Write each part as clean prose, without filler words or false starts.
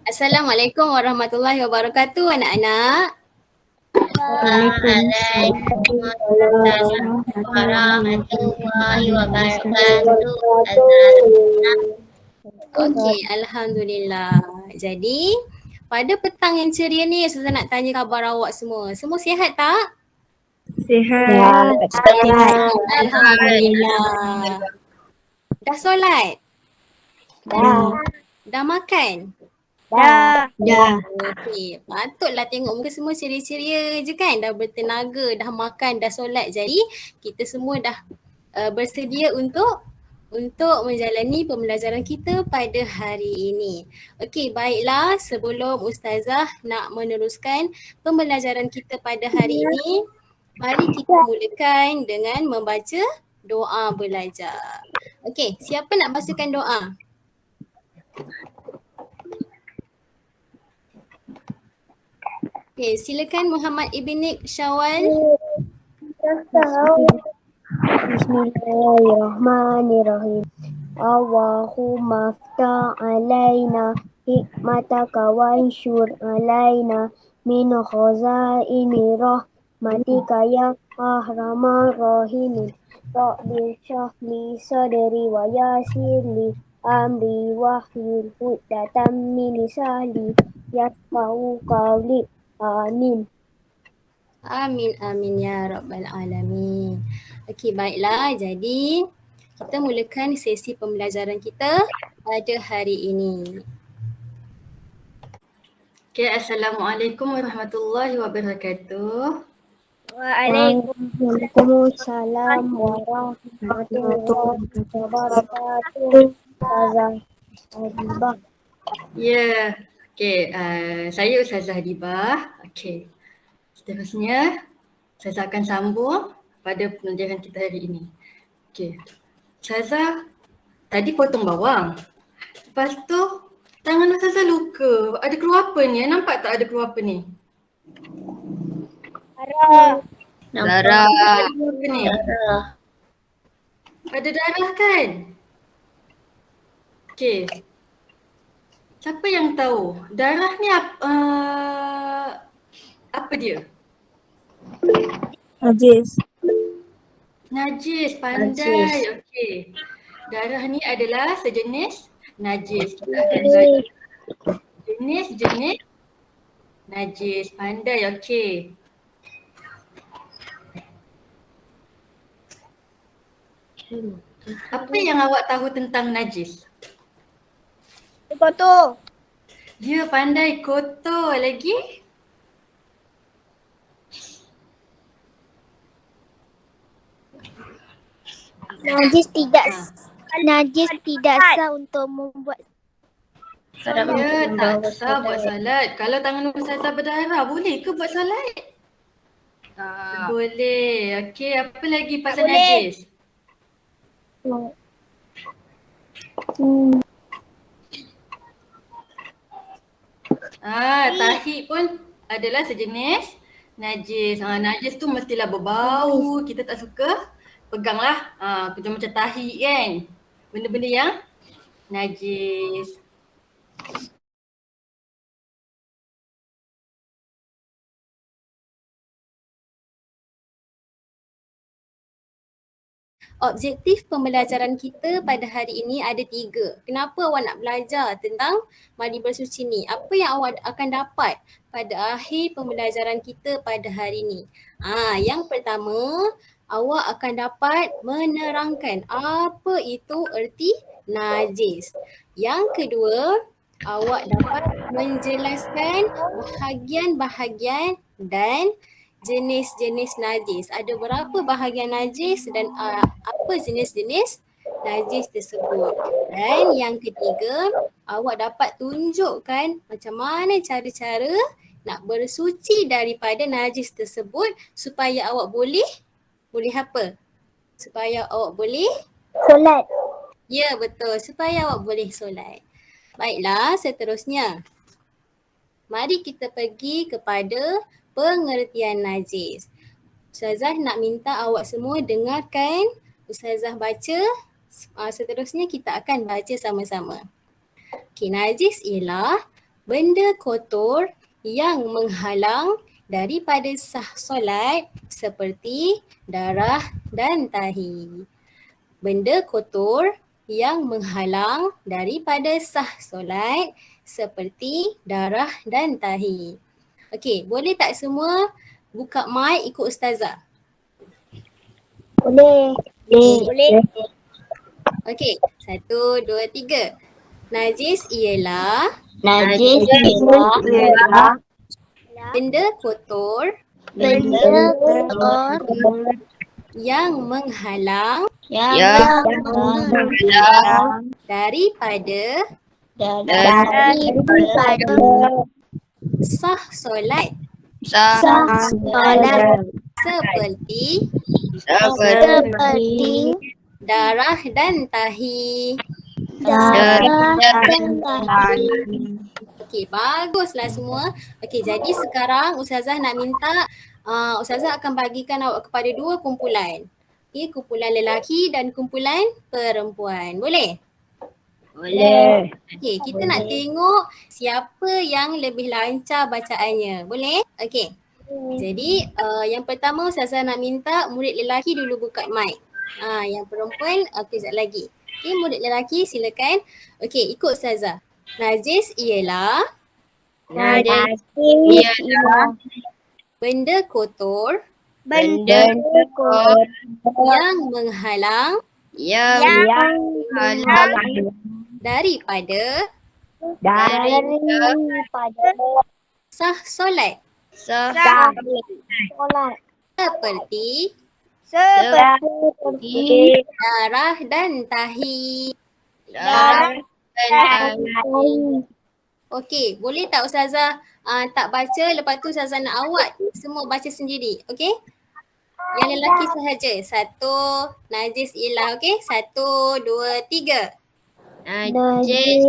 Assalamualaikum warahmatullahi wabarakatuh anak-anak. Waalaikumsalam warahmatullahi wabarakatuh. Okey, alhamdulillah. Jadi, pada petang yang ceria ni Ustazah nak tanya khabar awak semua. Semua sihat tak? Sihat. Alhamdulillah. Dah solat? Dah. Dah makan? Dah. Okey, patutlah tengok muka semua ceria-ceria je kan. Dah bertenaga, dah makan, dah solat. Jadi, kita semua dah bersedia untuk menjalani pembelajaran kita pada hari ini. Okey, baiklah, sebelum Ustazah nak meneruskan pembelajaran kita pada hari ini, mari kita mulakan dengan membaca doa belajar. Okey, siapa nak bacakan doa? Okey, silakan Muhammad Ibn Syawal. Bismillahirrahmanirrahim. Allahumma ftah alaina hikmataka wa anshur alaina min khazaini rahmatika ya arhamar rahimin. Rabbi shrah li sadri wa yassir li amri wahlul 'uqdatam min lisani yafqahu qawli. Amin. Amin ya rabbal alamin. Okey, baiklah. Jadi kita mulakan sesi pembelajaran kita pada hari ini. Okey, Assalamualaikum warahmatullahi wabarakatuh. Waalaikumsalam warahmatullahi wabarakatuh. Ustazah Adibah. Ya, okey. Saya Ustazah Adibah. Okey. Seterusnya, Ustazah akan sambung pada pembelajaran kita hari ini. Okey. Ustazah tadi potong bawang. Lepas tu tangan Ustazah luka. Ada keluar apa ni? Nampak tak ada keluar apa ni? Darah. Ada keluar apa ni? Ada darah kan? Okey. Siapa yang tahu? Darah ni apa dia? Najis, pandai. Okey. Darah ni adalah sejenis najis. Kita akan belajar jenis-jenis najis. Pandai, okey. Apa yang awak tahu tentang najis? Kotor. Dia pandai, kotor. Lagi? Najis tidak sah untuk membuat Ya, tak sah buat salat. Kalau tangan Ustazah berdarah, boleh ke buat salat? Boleh. Okey, apa lagi pasal najis? Tahi pun adalah sejenis najis. Najis tu mestilah berbau. Kita tak suka peganglah. Macam tahi kan. Benda-benda yang najis. Objektif pembelajaran kita pada hari ini ada 3. Kenapa awak nak belajar tentang mandi bersuci ni? Apa yang awak akan dapat pada akhir pembelajaran kita pada hari ini? Yang pertama, awak akan dapat menerangkan apa itu erti najis. Yang kedua, awak dapat menjelaskan bahagian-bahagian dan jenis-jenis najis. Ada berapa bahagian najis dan apa jenis-jenis najis tersebut. Dan yang ketiga, awak dapat tunjukkan macam mana cara-cara nak bersuci daripada najis tersebut supaya awak boleh apa? Supaya awak boleh solat. Ya, betul. Supaya awak boleh solat. Baiklah, seterusnya. Mari kita pergi kepada pengertian najis. Ustazah nak minta awak semua dengarkan Ustazah baca. Seterusnya kita akan baca sama-sama. Okey, najis ialah benda kotor yang menghalang daripada sah solat seperti darah dan tahi. Benda kotor yang menghalang daripada sah solat seperti darah dan tahi. Okey, boleh tak semua buka mic ikut ustazah? Boleh. Boleh. Okey, 1, 2, 3. Najis ialah Najis ialah benda kotor benda kotor yang menghalang yang menghalang daripada daripada sah solat sah solat seperti seperti darah dan tahi. darah dan tahi. Okey, baguslah semua. Okey, jadi sekarang Ustazah nak minta Ustazah akan bagikan awak kepada 2 kumpulan. Okey, kumpulan lelaki dan kumpulan perempuan. Boleh? Boleh. Okey, kita nak tengok siapa yang lebih lancar bacaannya. Boleh? Okey. Jadi yang pertama Ustazah nak minta murid lelaki dulu buka mic. Yang perempuan okey sekejap lagi. Okey, murid lelaki silakan. Okey, ikut Ustazah. Najis ialah Najis ialah benda kotor benda kotor yang menghalang yang menghalang daripada daripada sah solat sah solat seperti seperti darah dan tahi. darah dan tahi. Okey, boleh tak Ustazah tak baca, lepas tu Ustazah nak awak semua baca sendiri, okey? Yang lelaki sahaja. 1, najis ialah, okey? 1, 2, 3. Najis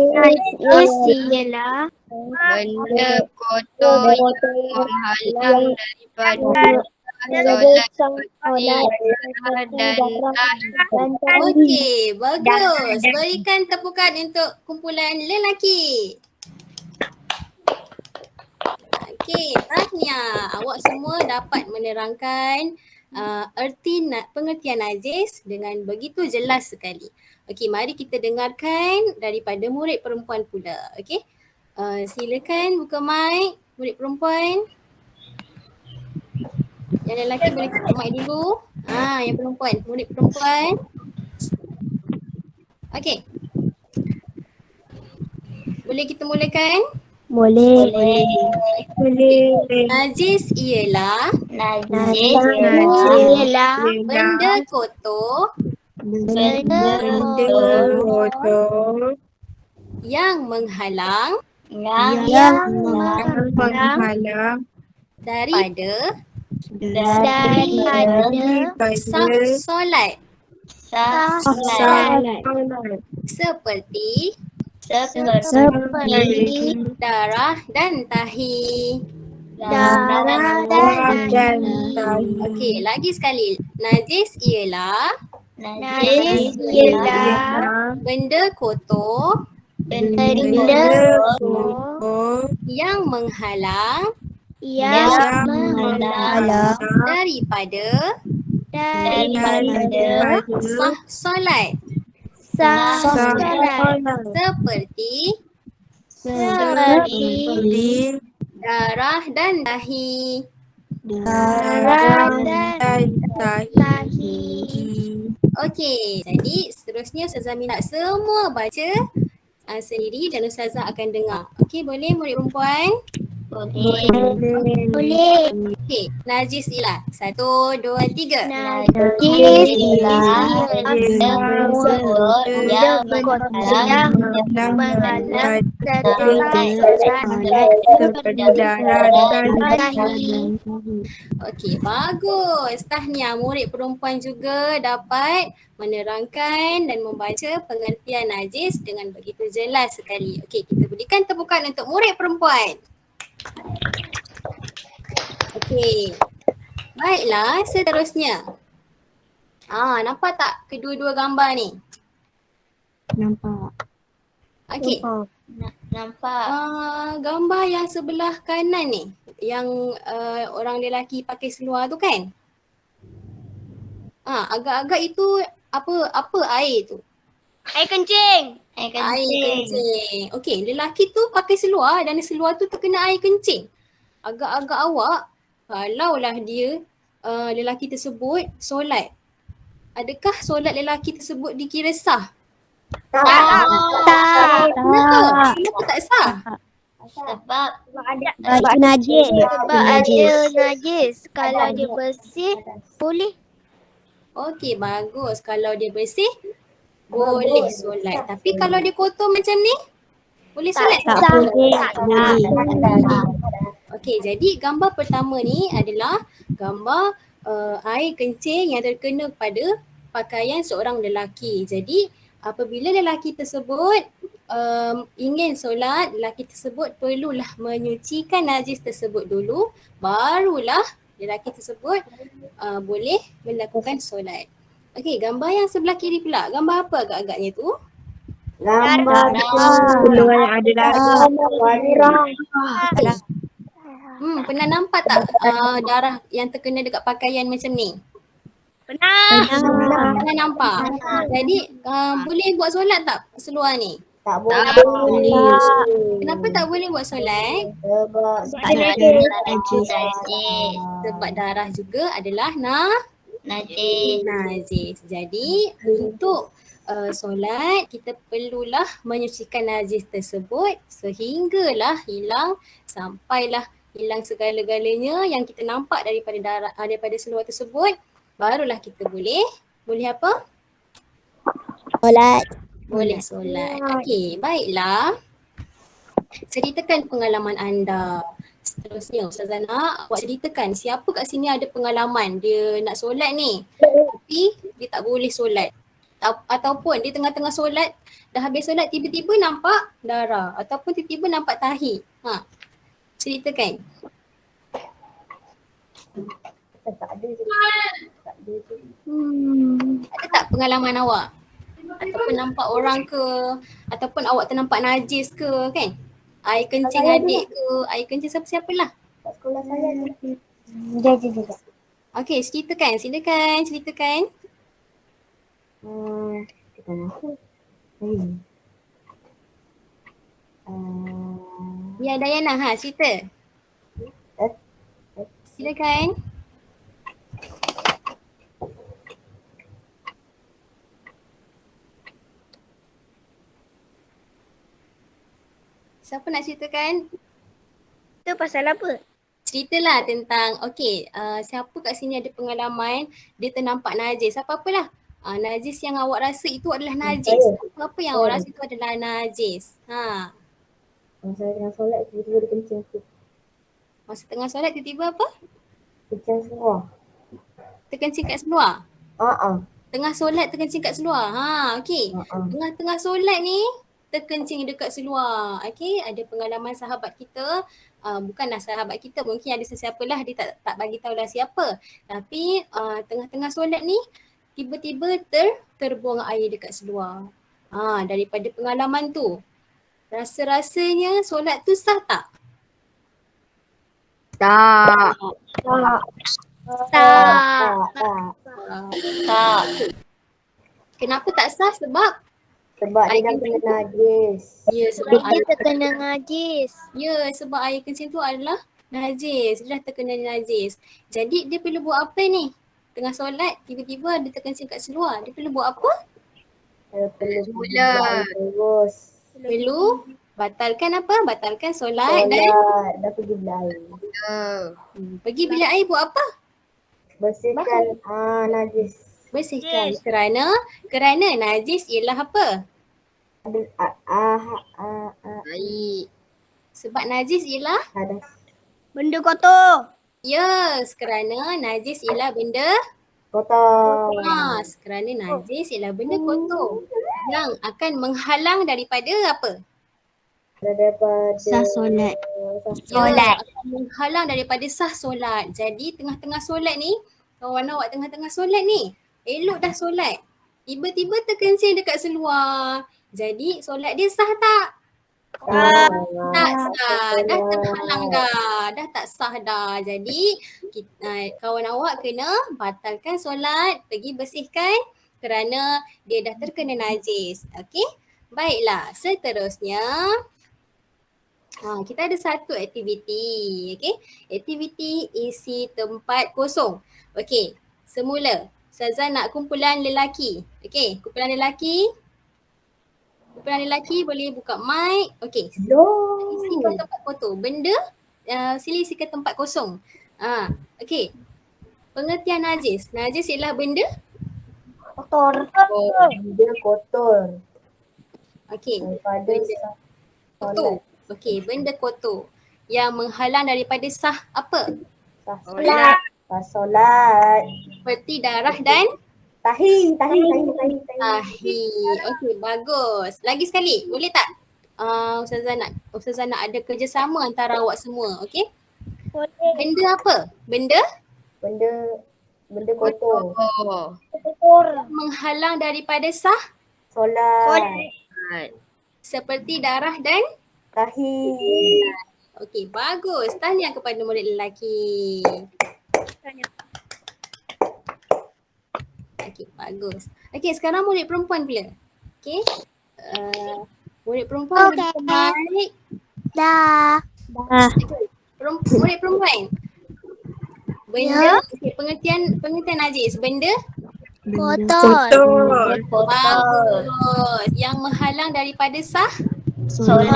ialah benda kotor yang menghalang daripada solat seperti darah dan tahi. Okey, bagus. Berikan tepukan untuk kumpulan lelaki. Okey, tahniah. Awak semua dapat menerangkan pengertian najis dengan begitu jelas sekali. Okey, mari kita dengarkan daripada murid perempuan pula. Okey, silakan buka mic murid perempuan. Yang lelaki boleh tutup mic dulu. Yang perempuan, murid perempuan. Okey. Boleh kita mulakan? Boleh. Najis ialah Najis ialah benda kotor benda kotor yang menghalang yang menghalang daripada daripada sah solat sah solat seperti seperti darah dan tahi. darah dan tahi. Okey, lagi sekali. Najis ialah Najis ialah benda kotor benda kotor yang menghalang yang menghalang daripada daripada sah solat sah solat seperti seperti darah dan tahi. darah dan tahi. Okey, jadi seterusnya Ustazah minta semua baca sendiri dan Ustazah akan dengar. Okey, boleh murid perempuan? Boleh. Okey, najis ialah 1, 2, 3. Najis ialah benda kotor yang menghalang seperti darah dan tahi. Okey, bagus. Tahniah, murid perempuan juga dapat menerangkan dan membaca pengertian najis dengan begitu jelas sekali. Okey, kita berikan tepukan untuk murid perempuan. Okey. Baiklah, seterusnya. Nampak tak kedua-dua gambar ni? Nampak. Okey. Nampak. Gambar yang sebelah kanan ni, yang orang lelaki pakai seluar tu kan? Agak-agak itu apa air tu? Air kencing. Air Air kencing. kencing. Okey, lelaki tu pakai seluar dan seluar tu terkena air kencing. Agak-agak awak, kalaulah dia lelaki tersebut solat, adakah solat lelaki tersebut dikira sah? Tak. Kenapa? Kenapa tak sah? Sebab Baju najis. Sebab ada najis. Kalau dia bersih, boleh. Okey, bagus. Kalau dia bersih, boleh solat. Tapi kalau dia kotor macam ni, boleh solat tak? Okey, jadi gambar pertama ni adalah gambar air kencing yang terkena pada pakaian seorang lelaki. Jadi apabila lelaki tersebut ingin solat, lelaki tersebut perlulah menyucikan najis tersebut dulu, barulah lelaki tersebut boleh melakukan solat. Okey, gambar yang sebelah kiri pula. Gambar apa agak-agaknya tu? Darah. Yang ada darah. Pernah nampak tak darah yang terkena dekat pakaian macam ni? Pernah nampak. Jadi boleh buat solat tak seluar ni? Tak boleh. Kenapa tak boleh buat solat? najis. Sebab darah juga adalah Najis. najis. Jadi untuk solat kita perlulah menyucikan najis tersebut sehinggalah sampailah hilang segala-galanya yang kita nampak daripada seluar tersebut, barulah kita boleh apa? Solat. Boleh solat. Okey, baiklah. Ceritakan pengalaman anda. Seterusnya Ustazah nak awak ceritakan siapa kat sini ada pengalaman dia nak solat ni tapi dia tak boleh solat. Ataupun dia tengah-tengah solat, dah habis solat tiba-tiba nampak darah ataupun tiba-tiba nampak tahi. Ceritakan. Ada tak pengalaman awak? Ataupun nampak orang ke, ataupun awak ternampak najis ke kan? Air kencing adik ke, air kencing siapa-siapalah. Kat sekolah saya ada. Okey, silakan ceritakan. Kita nak. Ya Dayana, cerita. Silakan. Siapa nak ceritakan? Itu pasal apa? Ceritalah tentang, siapa kat sini ada pengalaman dia ternampak najis, apa-apalah. Najis yang awak rasa itu adalah najis. Apa yang awak rasa itu adalah najis? Masa tengah solat tiba-tiba dia kencing sikit. Masa tengah solat tiba-tiba apa? Kencing semua. Terkencing kat seluar? Tengah solat terkencing kat seluar? Okey. Tengah-tengah solat ni terkencing dekat seluar. Okey, ada pengalaman sahabat kita, bukanlah sahabat kita, mungkin ada sesiapalah dia tak bagi tahulah siapa. Tapi tengah-tengah solat ni tiba-tiba terbuang air dekat seluar. Daripada pengalaman tu, rasa-rasanya solat tu sah tak? Tak. Tak. Kenapa tak sah? Sebab Sebab dia dah kena najis. ya sebab Dia terkena najis. sebab air kencing tu adalah najis. Dia dah terkena najis. Jadi dia perlu buat apa ni? Tengah solat tiba-tiba dia terkencing kat seluar. Dia perlu buat apa? Perlu Solat. terus. Perlu batalkan apa? Batalkan solat dan Dah pergi belair. pergi bilik air buat apa? Bersihkan najis. Bersihkan. Kerana najis ialah apa? Baik. Sebab najis ialah Ada. Benda kotor. yes, kerana najis ialah benda Kotor. kerana najis ialah benda kotor yang akan menghalang daripada apa? Daripada Sah solat. Ya, akan menghalang daripada sah solat. Jadi tengah-tengah solat ni, kawan awak tengah-tengah solat ni, elok dah solat. Tiba-tiba terkencing dekat seluar. Jadi solat dia sah tak? Tak sah. Dah terhalang dah. Dah tak sah dah. Jadi kawan awak kena batalkan solat, pergi bersihkan kerana dia dah terkena najis. Okey? Baiklah, seterusnya kita ada satu aktiviti. Okey? Aktiviti isi tempat kosong. Okey, semula Ustazah nak kumpulan lelaki. Okey, kumpulan lelaki. Kumpulan lelaki boleh buka mic. Okey, isikan tempat kotor. Benda sila isikan tempat kosong. Okey. Pengertian najis. Najis ialah benda Kotor. Benda kotor. okey, Daripada benda kotor. Okey, benda kotor yang menghalang daripada sah apa? Solat. Solat. Seperti darah dan Tahi. tahi. Okey, bagus. Lagi sekali, boleh tak? Ustazah nak ada kerjasama antara awak semua, okey? Boleh. Benda apa? Benda Benda kotor. Kotor. menghalang daripada sah Solat. seperti darah dan Tahi. okey, bagus. Tahniah kepada murid lelaki. Okey, bagus. Okey, sekarang murid perempuan pula. Okey. Murid perempuan boleh buka mic. Dah. Murid perempuan. Benda, okey, pengertian najis. Benda Kotor. bagus. Yang menghalang daripada sah Solat.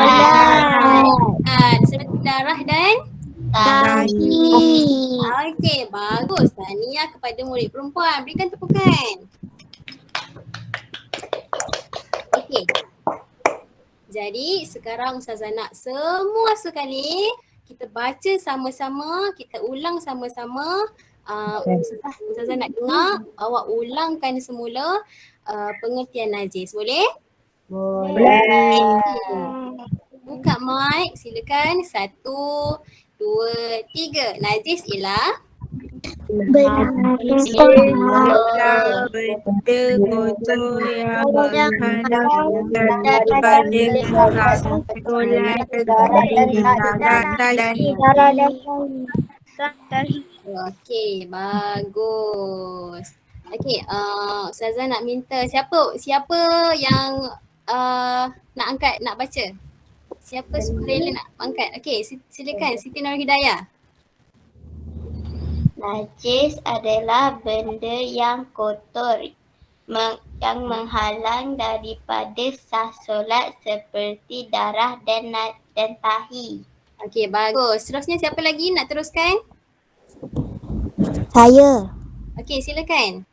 seperti darah dan Tahi. okey, bagus. Tahniah kepada murid perempuan. Berikan tepukan. Okey. Jadi sekarang Ustazah nak semua sekali kita baca sama-sama, kita ulang sama-sama. Ustazah nak dengar awak ulangkan semula pengertian najis. Boleh? Boleh. Buka mic, silakan. 1, 2, 3. Najis ialah Benda kotor yang menghalang daripada solat okey, bagus. Okey, Ustazah nak minta siapa yang nak angkat, nak baca? Siapa sukarela nak angkat? Okey, silakan Siti Nur Hidayah. Najis adalah benda yang kotor yang menghalang daripada sah solat seperti darah dan tahi. Okey, bagus. Seterusnya siapa lagi nak teruskan? Saya. Okey, silakan.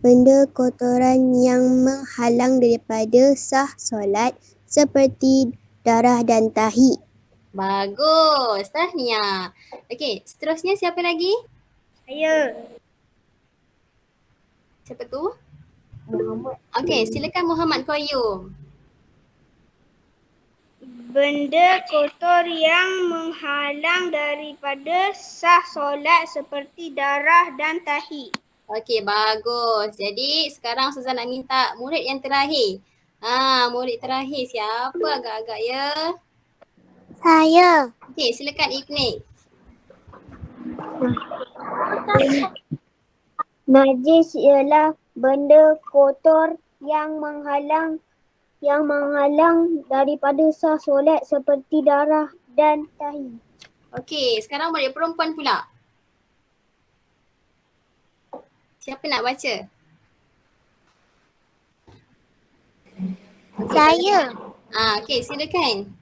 Benda kotoran yang menghalang daripada sah solat seperti darah dan tahi. Bagus. Tahniah. Okey, seterusnya siapa lagi? Saya. Siapa tu? Muhammad. Okey, silakan Muhammad Qayyum. Benda kotor yang menghalang daripada sah solat seperti darah dan tahi. Okey, bagus. Jadi sekarang Ustazah nak minta murid yang terakhir. Murid terakhir siapa agak-agak ya? Saya. Okey, silakan Ibni. Najis ialah benda kotor yang menghalang daripada sah solat seperti darah dan tahi. Okey, sekarang murid perempuan pula. Siapa nak baca? Saya. Okey, silakan.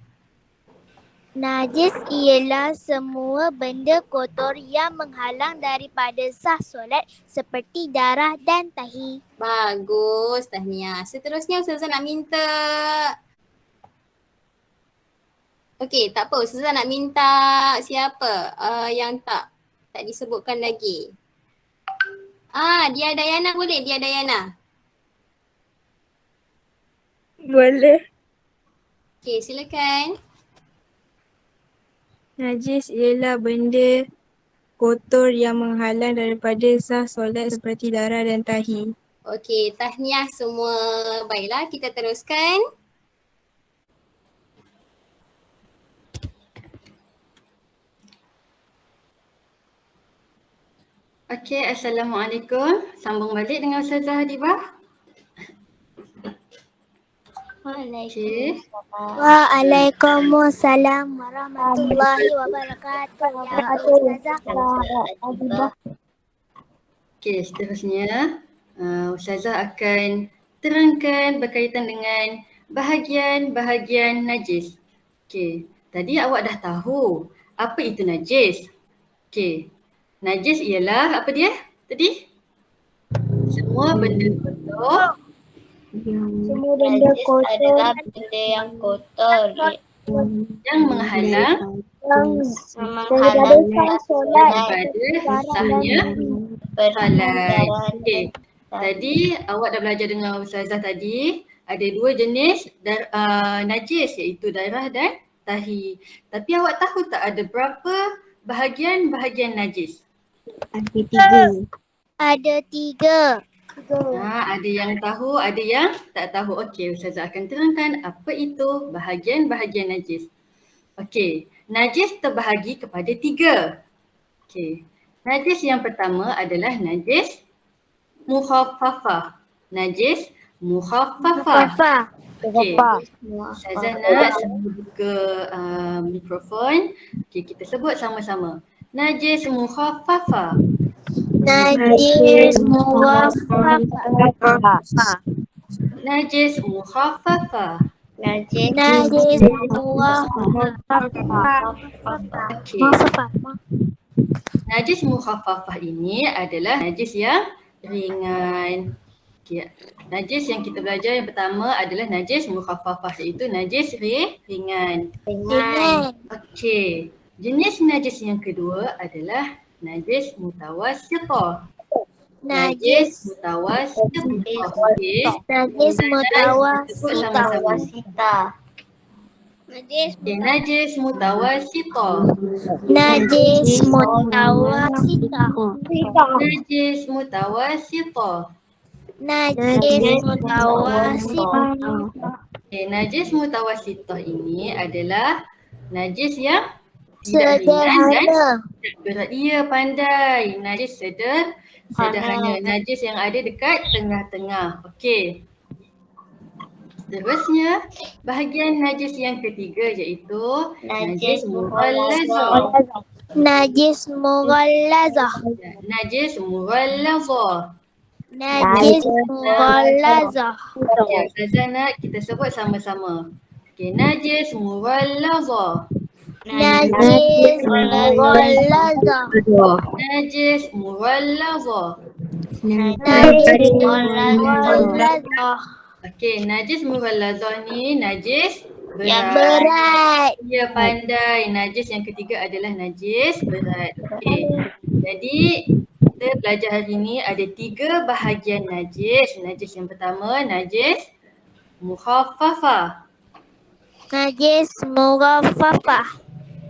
Najis ialah semua benda kotor yang menghalang daripada sah solat seperti darah dan tahi. Bagus, tahniah. Seterusnya Ustazah nak minta. Okey, tak apa. Ustazah nak minta siapa yang tak disebutkan lagi. Dia Dayana boleh? Dia Dayana. Boleh. Okey, silakan. Najis ialah benda kotor yang menghalang daripada sah solat seperti darah dan tahi. Okey, tahniah semua. Baiklah, kita teruskan. Okey, Assalamualaikum. Sambung balik dengan Ustazah Hadibah. Waalaikumsalam. Waalaikumsalam warahmatullahi wabarakatuh. Ya Ustazah. Okey, seterusnya Ustazah akan terangkan berkaitan dengan bahagian-bahagian najis. Okey, tadi awak dah tahu apa itu najis. Okey, najis ialah apa dia tadi? Semua benda kotor. Semua benda Najis kotor adalah benda yang kotor Yang menghalang menghalang solat daripada sahnya perjalanan. Okey, tadi awak dah belajar dengan Ustazah tadi ada dua jenis najis iaitu darah dan tahi. Tapi awak tahu tak ada berapa bahagian-bahagian najis? ada 3. Ada yang tahu, ada yang tak tahu. Okey, Ustazah akan terangkan apa itu bahagian-bahagian najis. Okey, najis terbahagi kepada 3. Okey, najis yang pertama adalah najis mukhaffafah. Najis mukhaffafah. Okey, Ustazah nak buka mikrofon. Okey, kita sebut sama-sama. Najis mukhaffafah. Najis muwaffaqah. Najis mukhaffafah. Najis Najis muwaffaqah. Okey, najis mukhaffafah ini adalah najis yang ringan. Okey, najis yang kita belajar yang pertama adalah najis mukhaffafah iaitu najis ringan. Ringan. Okey, jenis najis yang kedua adalah najis mutawassithah. Najis mutawassithah. Okey. Najis mutawassithah. wasita. Okey, najis mutawassithah. Najis mutawassithah. Najis mutawassithah. Najis mutawassithah. Okey, najis mutawassithah ini adalah najis yang tidak ringan dan Sederhana. tidak berat. Ia pandai. Najis sederhana. Najis yang ada dekat tengah-tengah. Okey. Seterusnya, bahagian najis yang ketiga iaitu najis mughallazah. Najis mughallazah. Najis mughallazah. Najis mughallazah. Okey, Ustazah nak kita sebut sama-sama. Okey, najis mughallazah. Najis mughallazah. Najis mughallazah. Najis mughallazah. Okey, najis mughallazah ni najis Yang berat. Berat. Dia pandai. Najis yang ketiga adalah najis berat. Okey. Jadi kita belajar hari ni ada 3 bahagian najis. Najis yang pertama najis mukhaffafah. Najis mughaffafah.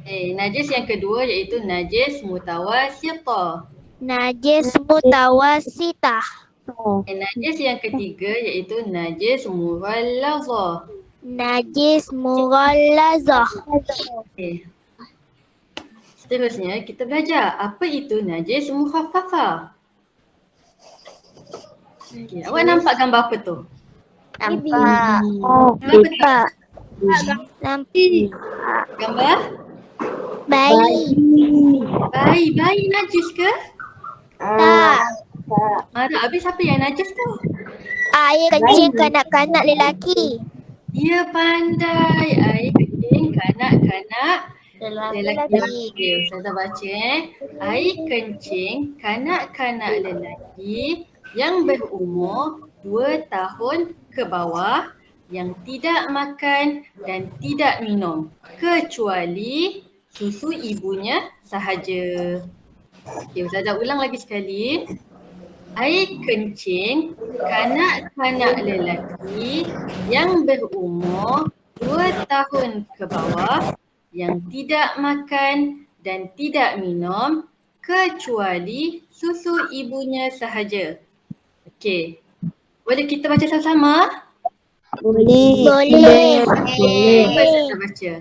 Najis yang kedua iaitu najis mutawassithah. Najis mutawassithah. Najis yang ketiga iaitu najis mughallazah. Najis mughallazah. Okey. Seterusnya kita belajar apa itu najis mukhaffafah. Okey, awak nampak gambar apa tu? Nampak. Nampak Nampak gambar? bayi. Bayi najis ke? Tak. Tak, habis siapa yang najis tu? Air kencing kanak-kanak lelaki. Dia pandai. Air kencing kanak-kanak lelaki. Okey, Ustazah baca Air kencing kanak-kanak lelaki yang berumur 2 tahun ke bawah yang tidak makan dan tidak minum kecuali susu ibunya sahaja. Okey, Ustazah ulang lagi sekali. Air kencing kanak-kanak lelaki yang berumur 2 tahun ke bawah yang tidak makan dan tidak minum kecuali susu ibunya sahaja. Okey. Boleh kita baca sama-sama? Boleh. Cuba Ustazah baca.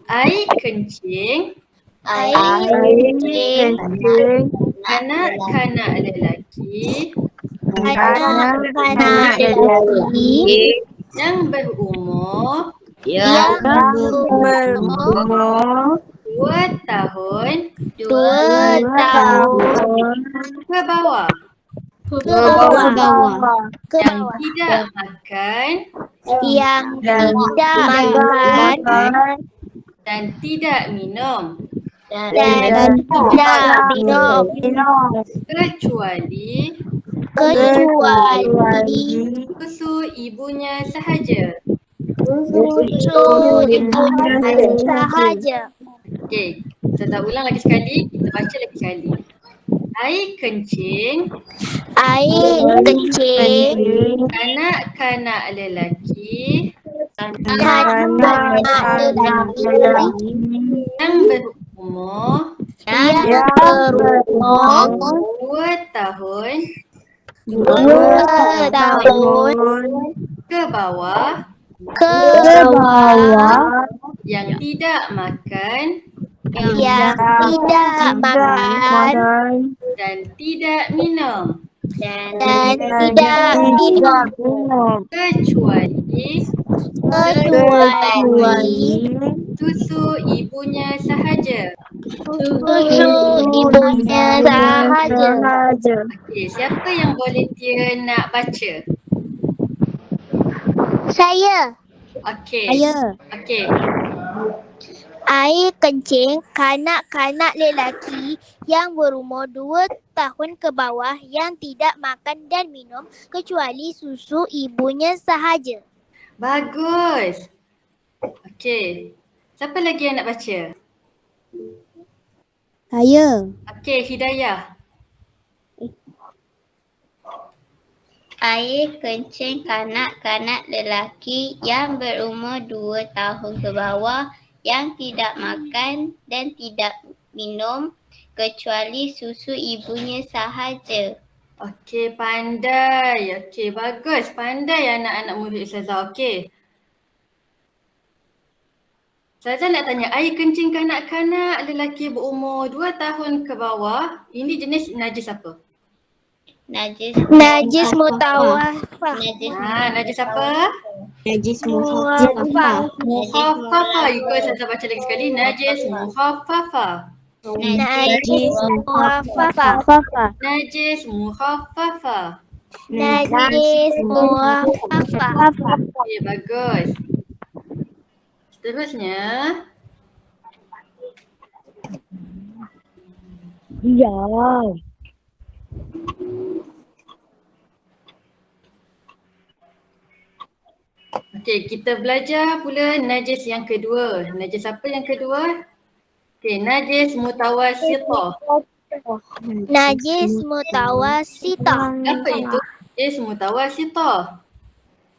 Air kencing Air kencing kanak-kanak lelaki Kanak-kanak lelaki yang berumur yang berumur 2 tahun 2 tahun ke bawah ke bawah yang tidak makan yang tidak makan dan tidak minum dan tidak minum kecuali susu ibunya sahaja. susu ibunya sahaja. Okey, Ustazah ulang lagi sekali, kita baca lagi sekali. Air kencing kanak-kanak lelaki kanak-kanak lelaki yang berumur yang berumur 2 tahun 2 tahun ke bawah ke bawah yang tidak makan yang tidak makan dan tidak minum dan tidak minum kecuali susu ibunya sahaja. susu ibunya sahaja. Okey, siapa yang volunteer nak baca? Saya. Okey. Okey. Air kencing kanak-kanak lelaki yang berumur 2 tahun ke bawah yang tidak makan dan minum kecuali susu ibunya sahaja. Bagus. Okey. Siapa lagi yang nak baca? Saya. Okey, Hidayah. Air kencing kanak-kanak lelaki yang berumur 2 tahun ke bawah yang tidak makan dan tidak minum kecuali susu ibunya sahaja. Okey, pandai. Okey, bagus. Pandai anak-anak murid Ustazah. Okey. Ustazah nak tanya, air kencing kanak-kanak lelaki berumur 2 tahun ke bawah, ini jenis najis apa? Najis mutawafah. Najis apa? Najis mutawafah. Muhaffafah. Ikut Ustazah baca lagi sekali. Najis muhaffafah. Najis mutawafah. Najis muhaffafah. Najis mutawafah. Okey, bagus. Seterusnya. Okey, kita belajar pula najis yang kedua. Najis apa yang kedua? Okey, najis mutawasitah. Najis mutawasitah. Apa itu? Najis mutawasitah.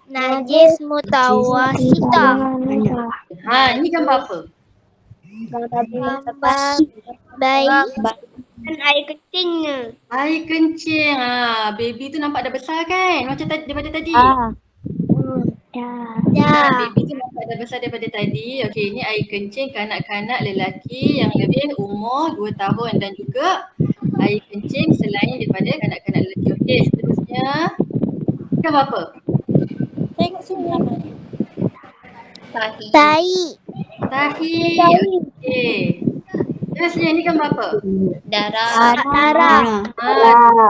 Najis mutawasitah. Ini gambar apa? Gambar bayi Dan air kencingnya. Air kencing. Baby tu nampak dah besar kan? Macam daripada tadi. Baby tu nampak dah besar daripada tadi. Okey, ini air kencing kanak-kanak lelaki yang lebih umur 2 tahun dan juga air kencing selain daripada kanak-kanak lelaki. Okey, seterusnya. Gambar apa? Tengok sini. Tahi. Tahi. Okey. Seterusnya ni gambar apa? Darah.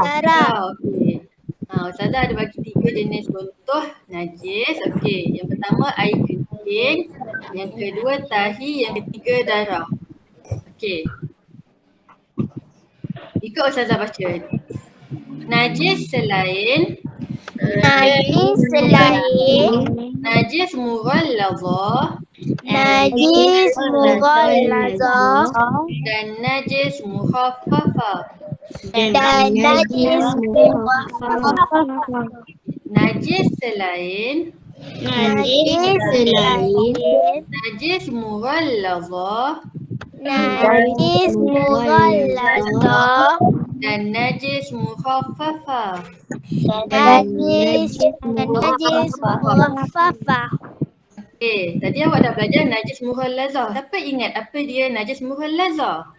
Darah. Okey. Ustazah ada bagi 3 jenis contoh najis. Okey, yang pertama air kencing, yang kedua tahi, yang ketiga darah. Okey. Ikut Ustazah baca. Najis selain najis mughallazah dan najis muhaffafah. Najis selain najis mughallazah dan najis mukhaffafah. Najis mukhaffafah. Okey, tadi awak dah belajar najis mughallazah. Siapa ingat apa dia najis mughallazah?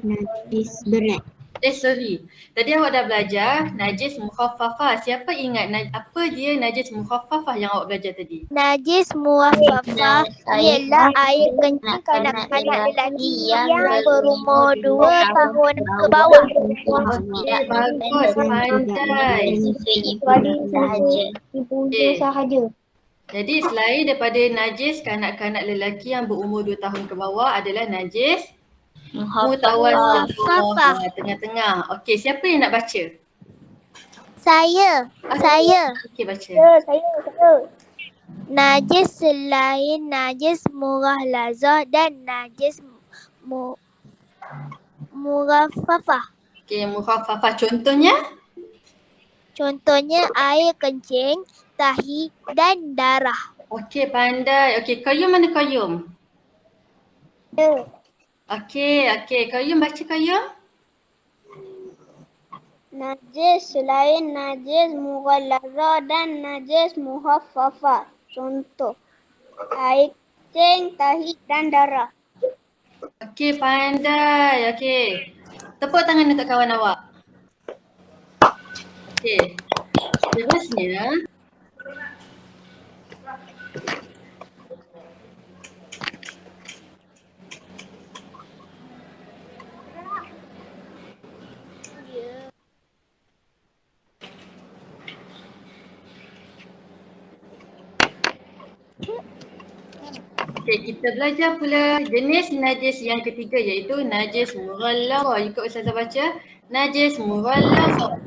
Najis berat. Sorry. Tadi awak dah belajar najis mukhaffafah. Siapa ingat apa dia najis mukhaffafah yang awak belajar tadi? Najis muwaffafah ialah air kencing kanak-kanak lelaki yang berumur 2 tahun ke bawah. Okey, bagus, pandai. Ibu Okey. sahaja. Jadi selain daripada najis kanak-kanak lelaki yang berumur 2 tahun ke bawah adalah najis Muhaffafah. tengah-tengah. Okey, siapa yang nak baca? Saya. Okey, baca. Saya. Najis selain najis mughalazah dan najis muwaffafah. Okey, mukhaffafah contohnya? Contohnya air kencing, tahi dan darah. Okey, pandai. Okey, Qayyum mana Qayyum? Okey, Qayyum baca Qayyum. Najis selain najis mughallazah dan najis muhaffafah. Contoh air kencing, tahi dan darah. Okey, pandai. Okey. Tepuk tangan untuk kawan awak. Okey. Seterusnya, kita belajar pula jenis najis yang ketiga iaitu najis mughallazah. Ikut Ustazah baca. Najis mughallazah.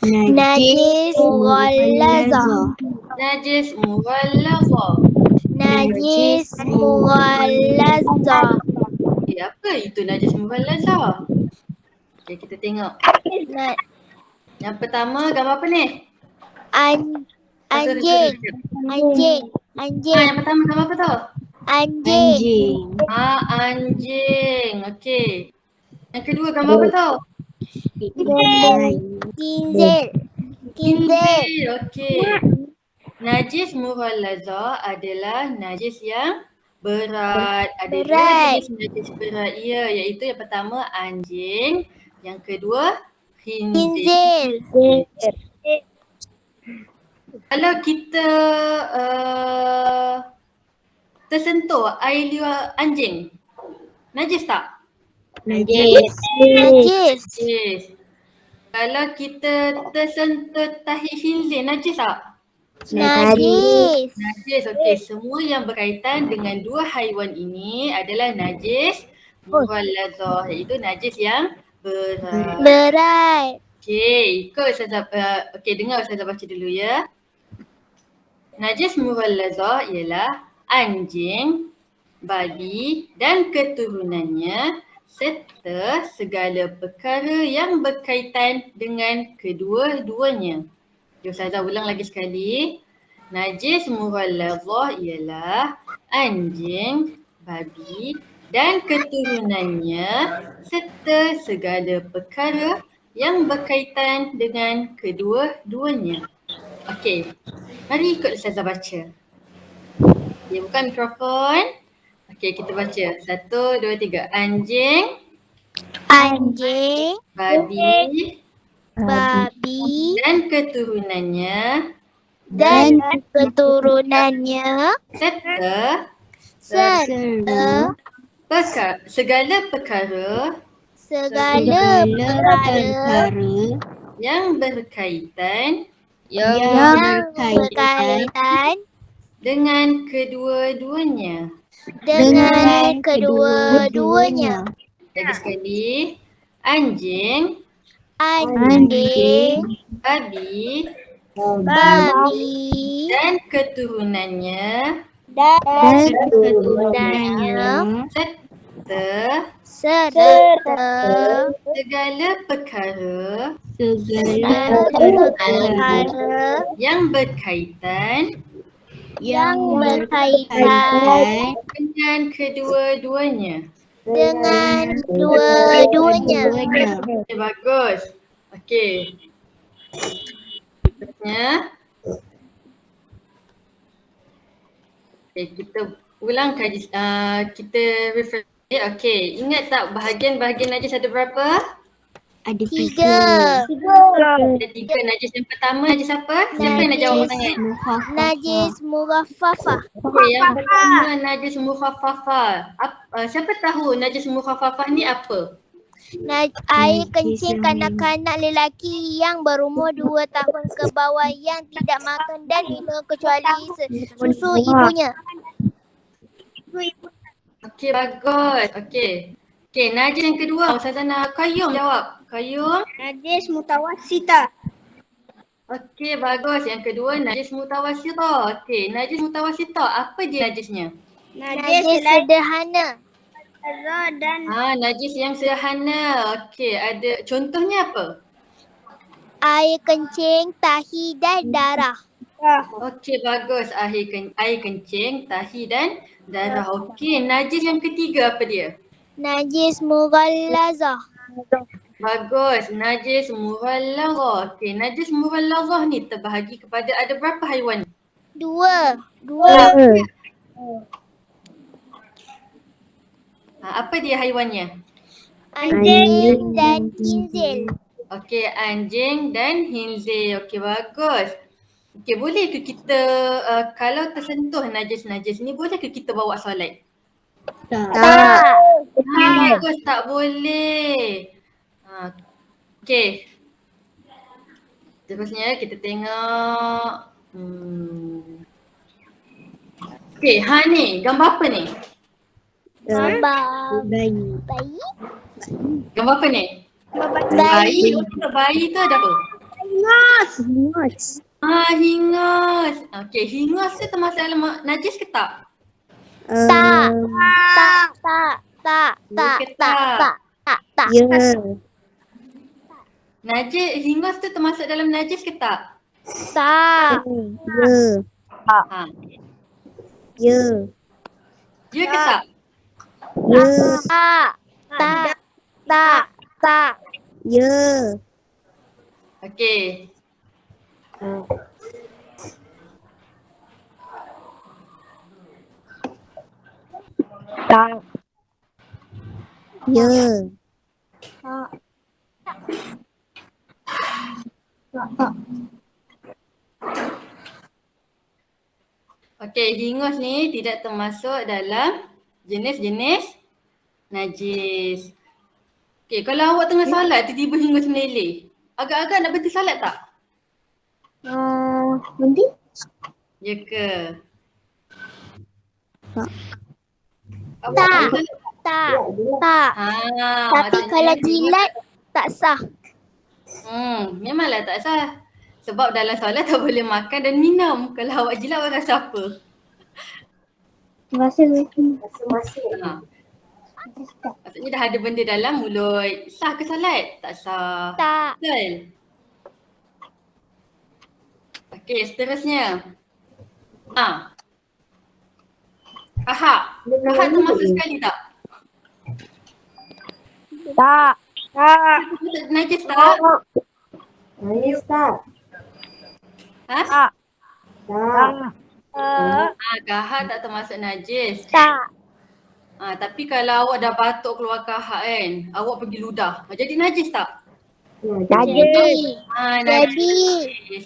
Najis mughallazah. Najis mughallazah. Najis mughallazah. Okey, apa itu najis mughallazah? Okey, kita tengok. Yang pertama gambar apa ni? Anjing. Yang pertama gambar apa tu? Anjing. Anjing. Okey. Yang kedua gambar apa tu? Kinzil. Okey. Najis mughallazah adalah najis yang berat. Ada dua jenis najis berat iaitu yang pertama anjing, yang kedua khinzir. Kalau kita tersentuh air liur anjing, najis tak? Najis. Najis. Kalau kita tersentuh tahi khinzir, najis tak? Najis. Najis. Okey, semua yang berkaitan dengan dua haiwan ini adalah najis mughallazah, iaitu najis yang berat. Okey, ikut Ustazah. Okey, dengar Ustazah baca dulu ya. Najis mughallazah ialah anjing, babi dan keturunannya serta segala perkara yang berkaitan dengan kedua-duanya. Ustazah ulang lagi sekali. Najis mughallazah ialah anjing, babi dan keturunannya serta segala perkara yang berkaitan dengan kedua-duanya. Okey, mari ikut Ustazah baca. Okay, buka mikrofon. Okey, kita baca. 1, 2, 3. Anjing. Babi. Dan keturunannya. Serta segala perkara yang berkaitan dengan kedua-duanya. Jadi sekali, anjing, babi dan keturunannya serta segala perkara yang berkaitan dengan kedua-duanya. Okay, bagus. Okey. Seterusnya. Okay, kita ulang kaji, kita refresh. Okey, ingat tak bahagian-bahagian najis ada berapa? Ada 3. Ada 3 najis. Yang pertama najis apa? Siapa yang nak jawab tangan? Najis mughaffafah. Okey, yang pertama najis mukhaffafah. Siapa tahu najis mukhaffafah ni apa? Air kencing kanak-kanak lelaki yang berumur 2 tahun ke bawah yang tidak makan dan minum kecuali susu ibunya. Okey, bagus. Okey. Okey, najis yang kedua. Ustazah nak Qayyum jawab. Qayyum. Najis mutawassita. Okey, bagus. Yang kedua najis mutawassita. Okey, najis mutawassita. Apa dia najisnya? Najis sederhana. dan Najis yang sederhana. Okey, ada contohnya apa? Air kencing, tahi dan darah. Okey, bagus. Air kencing, tahi dan darah. Okey, najis yang ketiga apa dia? Najis mughallazah. Bagus. Najis mughallazah. Okey, najis mughallazah ni terbahagi kepada ada berapa haiwan? 2. Apa dia haiwannya? Anjing dan khinzir. Okey, anjing dan khinzir. Okey, bagus. Okey, boleh ke kita kalau tersentuh najis-najis ni boleh ke kita bawa solat? Tak. Bagus, tak boleh. Okey. Terusnya kita tengok. Okey, ni gambar apa ni? Gambar bayi. bayi. Gambar apa ni? Bayi. Bayi tu ada apa? Hingas. Hingas. Okey, hingas tu termasuk dalam najis ke tak? Tak. Ya. Najis, hingas tu termasuk dalam najis ke tak? Tak. Ya. Ya ke tak? Tak. Tak. Ya. Okey. Ya. Okey, hingus ni tidak termasuk dalam jenis-jenis najis. Okey, kalau awak tengah salat tiba-tiba hingus meleleh, agak-agak nak berhenti salat tak? Nanti? Ya ke? Tak. Awak tak salat? Tak. Tapi maksudnya kalau jilat tak sah. Memanglah tak sah. Sebab dalam solat tak boleh makan dan minum. Kalau awak jilat awak rasa apa? Rasa Maksudnya dah ada benda dalam mulut. Sah ke solat? Tak sah. Tak. Betul? Okey, seterusnya. Kahak. Kahak termasuk sekali tak? tak. Najis tak? Nangis tak? Ha? Tak. Kahak tak termasuk najis. Tak. Tapi kalau awak dah batuk keluar kahak kan, awak pergi ludah. Jadi najis tak? Jadi. Najis.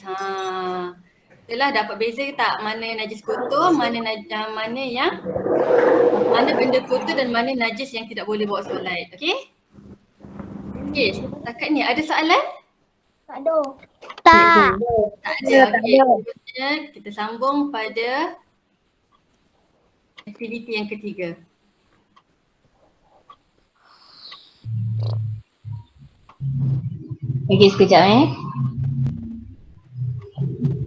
Itulah dapat beza tak mana najis kotor, mana benda kotor dan mana najis yang tidak boleh bawa solat. Okey? Okey, setakat ni ada soalan? Tak ada. Tak. Tak ada. Okey, seterusnya kita sambung pada aktiviti yang ketiga. Okey, sekejap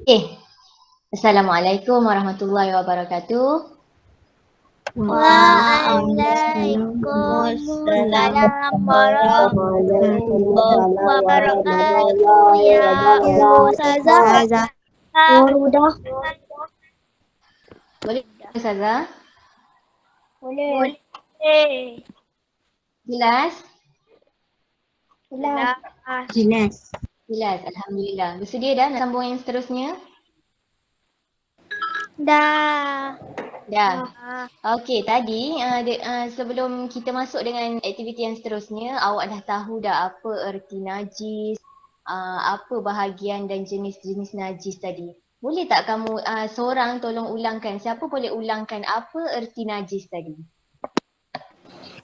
Okey. Assalamualaikum warahmatullahi wabarakatuh. Waalaikumsalam warahmatullahi wabarakatuh. Ya Ustazah. Boleh Ustazah? Boleh. Jelas? Jelas. Jelas, Alhamdulillah. Bersedia dah nak sambung yang seterusnya? Dah. Dah. Okey, tadi sebelum kita masuk dengan aktiviti yang seterusnya, awak dah tahu dah apa erti najis, apa bahagian dan jenis-jenis najis tadi. Boleh tak kamu seorang tolong ulangkan, siapa boleh ulangkan apa erti najis tadi?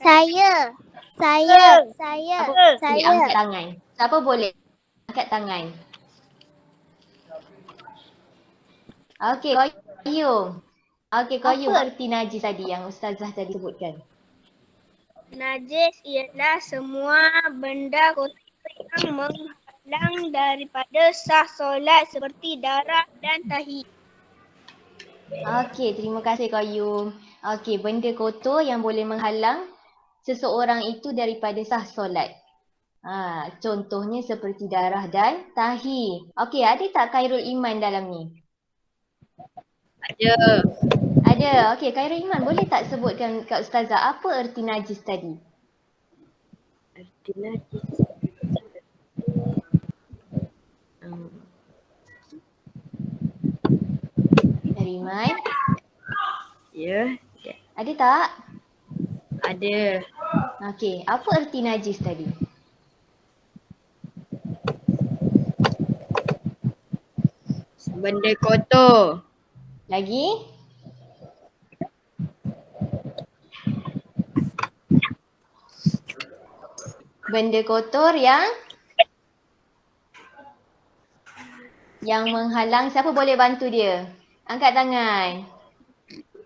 Saya. Okey, angkat tangan. Siapa boleh angkat tangan? Okey, Qayyum. Okey, Qayyum, apa erti najis tadi yang Ustazah tadi sebutkan? Najis ialah semua benda kotor yang menghalang daripada sah solat seperti darah dan tahi. Okey, terima kasih Qayyum. Okey, benda kotor yang boleh menghalang seseorang itu daripada sah solat. Contohnya seperti darah dan tahi. Okey, ada tak Khairul Iman dalam ni? Ada. Ada. Okey, Khairul Iman boleh tak sebutkan kat Ustazah apa erti najis tadi? Erti najis. Khairul Iman, Ya, ada tak? ada. Okey, apa erti najis tadi? Benda kotor. Lagi? Benda kotor yang menghalang, siapa boleh bantu dia? Angkat tangan.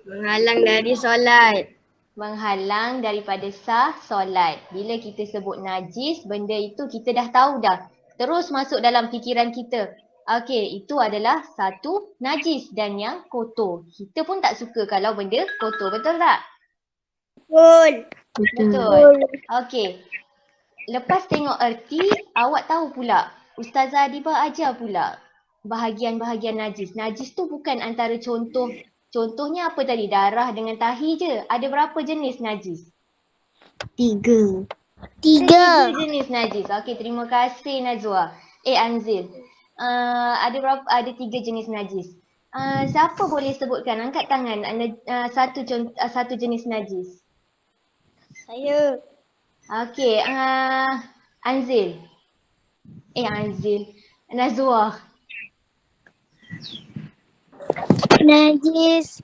Menghalang dari solat. Menghalang daripada sah solat. Bila kita sebut najis, benda itu kita dah tahu dah. Terus masuk dalam fikiran kita. Okey, itu adalah satu najis dan yang kotor. Kita pun tak suka kalau benda kotor, betul tak? Betul. Okey. Lepas tengok erti, awak tahu pula. Ustazah Adibah ajar pula bahagian-bahagian najis. Najis tu bukan antara contoh. Contohnya apa tadi? Darah dengan tahi je. Ada berapa jenis najis? 3. 3 jenis najis. Okey, terima kasih Nazwa. Anzil. Ada 3 jenis najis. Siapa boleh sebutkan? Angkat tangan. Satu jenis najis. Saya. Okey, Anzil. Anzil. Nazwa. Najis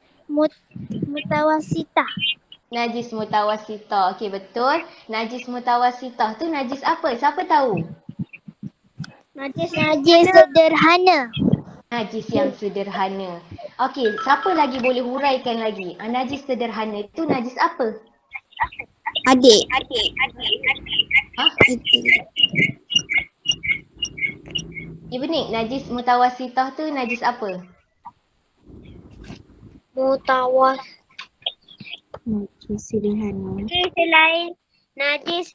mutawasitah. Najis mutawasitah. Okey, betul. Najis mutawasitah tu najis apa? Siapa tahu? Najis sederhana. Najis yang sederhana. Okey, siapa lagi boleh huraikan lagi? Najis sederhana tu najis apa? Adik. Ibnik, najis mutawasitah tu najis apa? Najis sederhana. Najis lain. Najis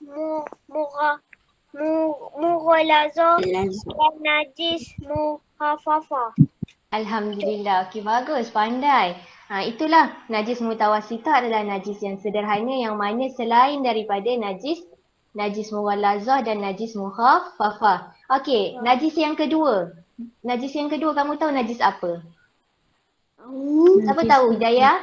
mughalazah dan najis mukhafafah. Alhamdulillah. Okey, bagus. Pandai. Itulah najis mutawasitah adalah najis yang sederhana yang mana selain daripada najis mughalazah dan najis mukhafafah. Okey, najis yang kedua. Najis yang kedua kamu tahu najis apa? Siapa tahu? Hidayah?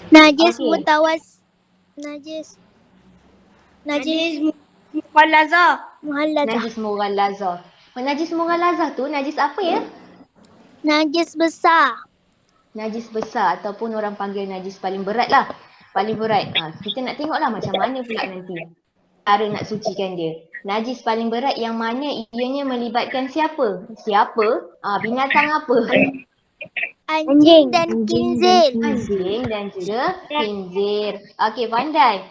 Najis Okey. Najis mughalazah. Najis mughallazah. Najis mughallazah tu najis apa ya? Najis besar. Najis besar ataupun orang panggil najis paling berat lah. Paling berat. Kita nak tengoklah macam mana pula nanti cara nak sucikan dia. Najis paling berat yang mana ianya melibatkan siapa? Binatang apa? Anjing dan kinzil. Anjing dan juga khinzir. Okey, pandai.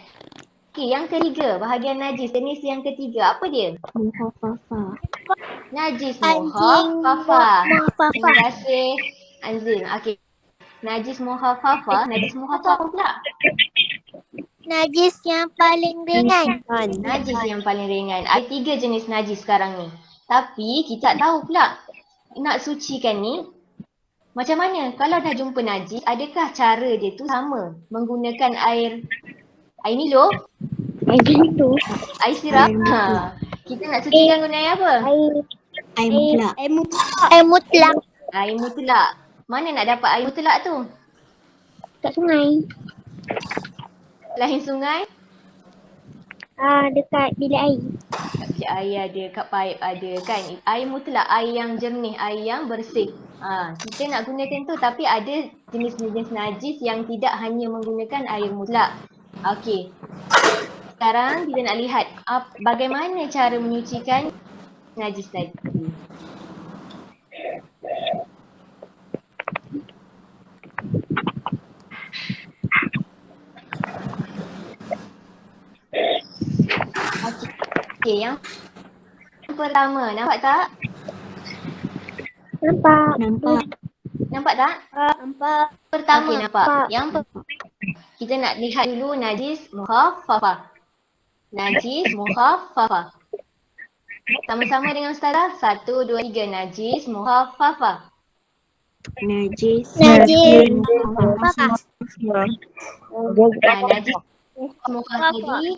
Okey, yang ketiga, bahagian najis. Jenis yang ketiga, apa dia? Mukhafafah. Najis Anjing mukhafafah. Terima mukhafafah. kasih Anzil. Okey. Najis mukhafafah apa pula? Najis yang paling ringan. Najis yang paling ringan. Ada 3 jenis najis sekarang ni. Tapi kita tak tahu pula nak sucikan ni Macam mana? Kalau dah jumpa najis, adakah cara dia tu sama? Menggunakan air Milo? Air sirap? Kita nak sucikan guna air apa? Air mutlak. Air mutlak. Air mutlak. Mana nak dapat air mutlak tu? Kat sungai. Lain sungai? Dekat bilik air. Kat bilik air ada, kat paip ada kan. Air mutlak, air yang jernih, air yang bersih. Kita nak gunakan tu, tapi ada jenis-jenis najis yang tidak hanya menggunakan air mutlak. Okey. Sekarang kita nak lihat bagaimana cara menyucikan najis tadi. Okey, yang pertama, nampak tak? Nampak tak? Nampak. Pertama, nampak. Yang kita nak lihat dulu najis mukhaffafah. Najis mukhaffafah. Sama-sama dengan Ustazah. 1, 2, 3. Najis mukhaffafah. Najis Najis mukhaffafah tadi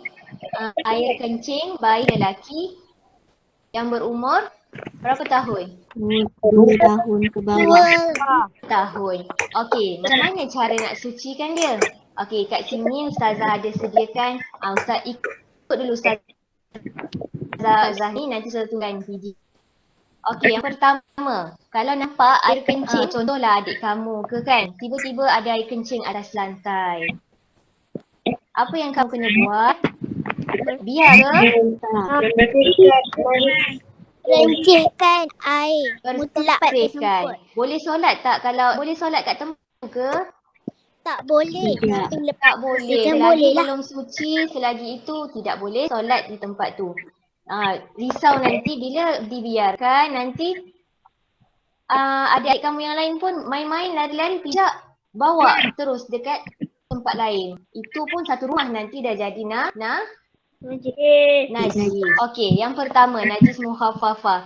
air kencing bayi lelaki yang berumur berapa tahun? 2 tahun ke bawah. Tahun. Okey, macam mana cara nak sucikan dia? Okey, kat sini Ustazah ada sediakan. Ustaz ikut dulu Ustazah ni, nanti Ustazah tungguin video. Okey, yang pertama, kalau nampak air kencing, contohlah adik kamu ke kan, tiba-tiba ada air kencing atas lantai. Apa yang kamu kena buat? Biar ke? Rencihkan air mutlak Bersihkan. Boleh solat tak? Kalau boleh solat kat tempat ke? Tak boleh. Tak boleh. Selagi belum suci, selagi itu tidak boleh solat di tempat tu. Risau nanti bila dibiarkan, nanti adik-adik kamu yang lain pun main-main, lari-lari, pijak, bawa terus dekat tempat lain. Itu pun satu rumah nanti dah jadi najis. Okey, yang pertama najis mukhaffafah.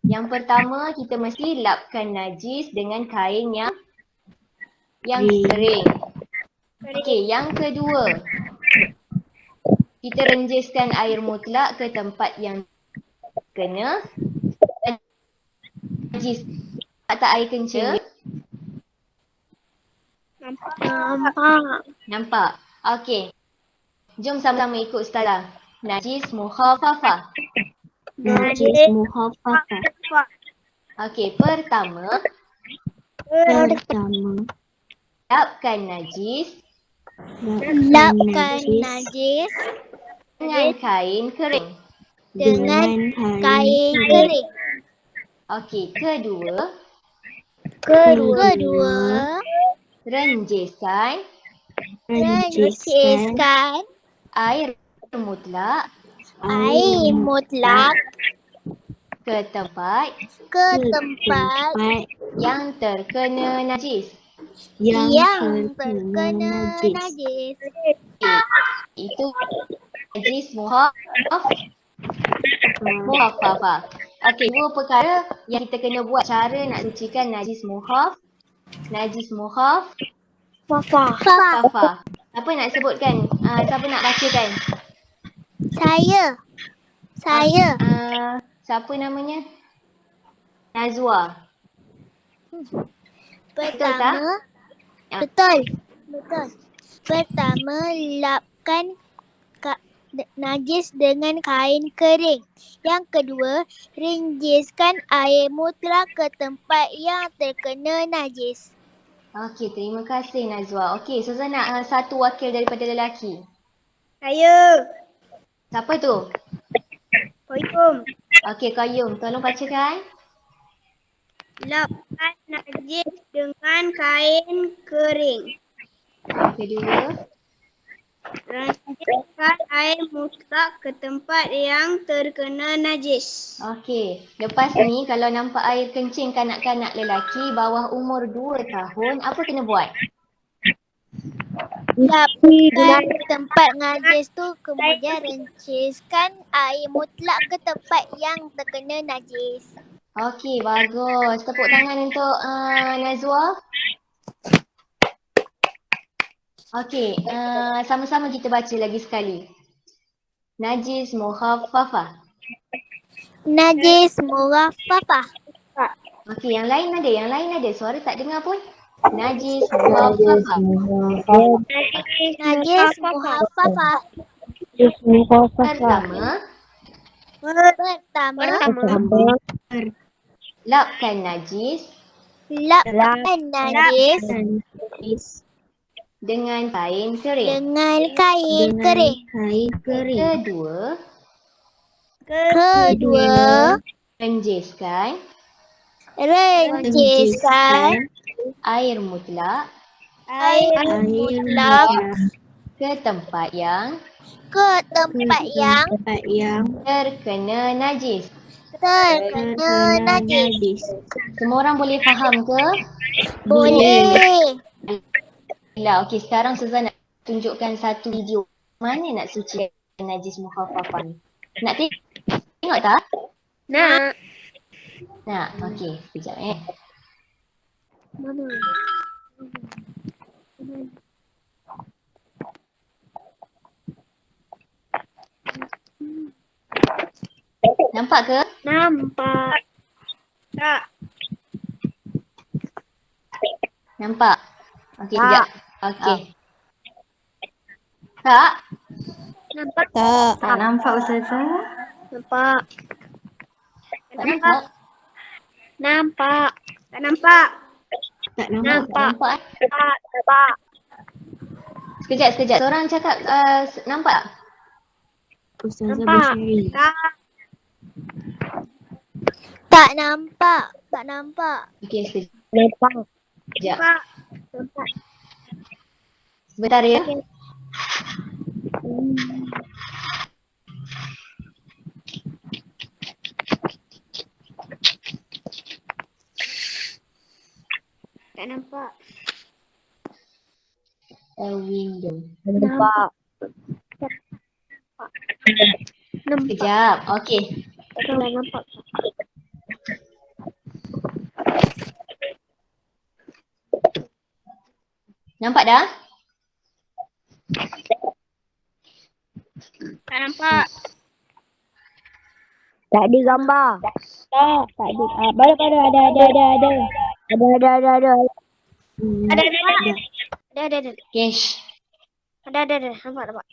Yang pertama kita mesti lapkan najis dengan kain yang kering. Okey, yang kedua kita renjiskan air mutlak ke tempat yang kena najis. Tak air kencing. Nampak. Okey. Jom sama-sama ikut Ustazah. Najis mukhaffafah. Najis mukhaffafah. Okey, pertama lapkan najis dengan kain kering. Okey, kedua renjiskan air mutlak ke tempat yang terkena najis. Itu najis mukhaffafah. Okey, dua perkara yang kita kena buat cara nak sucikan najis mukhaffafah. Apa nak sebutkan? Siapa nak bacakan? Saya. Siapa namanya? Nazwa. Pertama, betul. Pertama, lapkan najis dengan kain kering. Yang kedua, rinjiskan air mutlak ke tempat yang terkena najis. Okey, terima kasih Nazwa. Okey, Ustazah nak satu wakil daripada lelaki. Saya. Siapa tu? Qayyum. Okey, Qayyum. Tolong bacakan. Lapkan najis dengan kain kering. Kedua. Renjiskan air mutlak ke tempat yang terkena najis. Okey, lepas ni kalau nampak air kencing kanak-kanak lelaki bawah umur 2 tahun, apa kena buat? Lapkan tempat najis tu, kemudian renciskan air mutlak ke tempat yang terkena najis. Okey, bagus. Tepuk tangan untuk Nazwa. Okey, sama-sama kita baca lagi sekali. Najis mukhaffafah. Najis mukhaffafah. Okey, yang lain ada. Suara tak dengar pun. Najis mukhaffafah. Najis mukhaffafah. Pertama, lapkan najis Lapkan najis dengan kain kering. dengan kain kering. Kain kering. Kedua, Renjiskan renjiskan air mutlak air mutlak ke tempat yang tempat yang terkena najis. terkena najis. Semua orang boleh faham ke? Boleh. Okey, sekarang Suzan nak tunjukkan satu video. Mana nak suci najis mukhaffafah ni? Nak tengok tak? Nak. Okey, sekejap Mana? Nampak ke? Nampak. Tak. Nampak? Okey, sekejap. Okey. Tak? Nampak. Tak nampak Ustazah? Nampak. Tak nampak? Nampak. Tak nampak. Tak nampak. Nampak? Nampak. Sekejap. Seorang cakap nampak? Ustazah Nampak. bersharing. Tak nampak. Tak nampak. Okey, sekejap. Nampak. Sekejap. Nampak. Sebentar ya. Tak nampak. A window. Nampak. Sekejap. Okey. Tak nampak. Nampak dah? Tak nampak. Tak ada gambar. Tak ada. Pada ada. Ada. Okey. Ada. Nampak.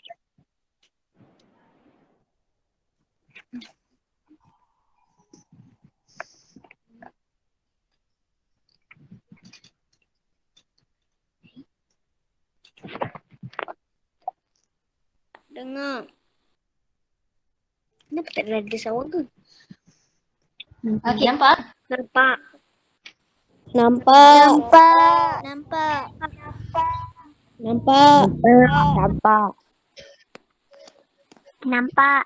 Dengar. Kenapa tak ada sawang tu? Okey, nampak? Nampak. Nampak.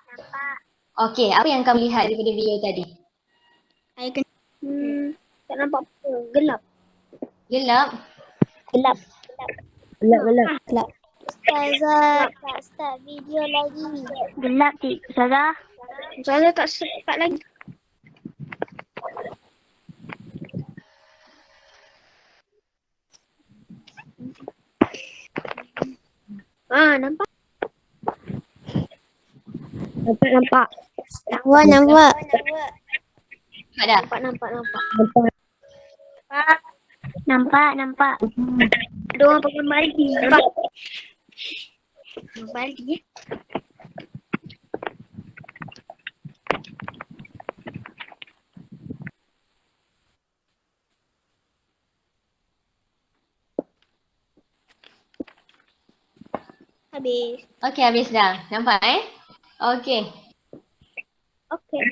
Okey, apa yang kamu lihat daripada video tadi? Tak nampak apa. Gelap. Gelap? Gelap. Ustazah tak start video lagi. Gelap cik. Ustazah. Ustazah tak start lagi. Nampak? Nampak. Nampak. Nampak dah? Nampak. Ada orang pakai baldi. Baldi Habis. Okey, habis dah. Nampak Okey. Okey.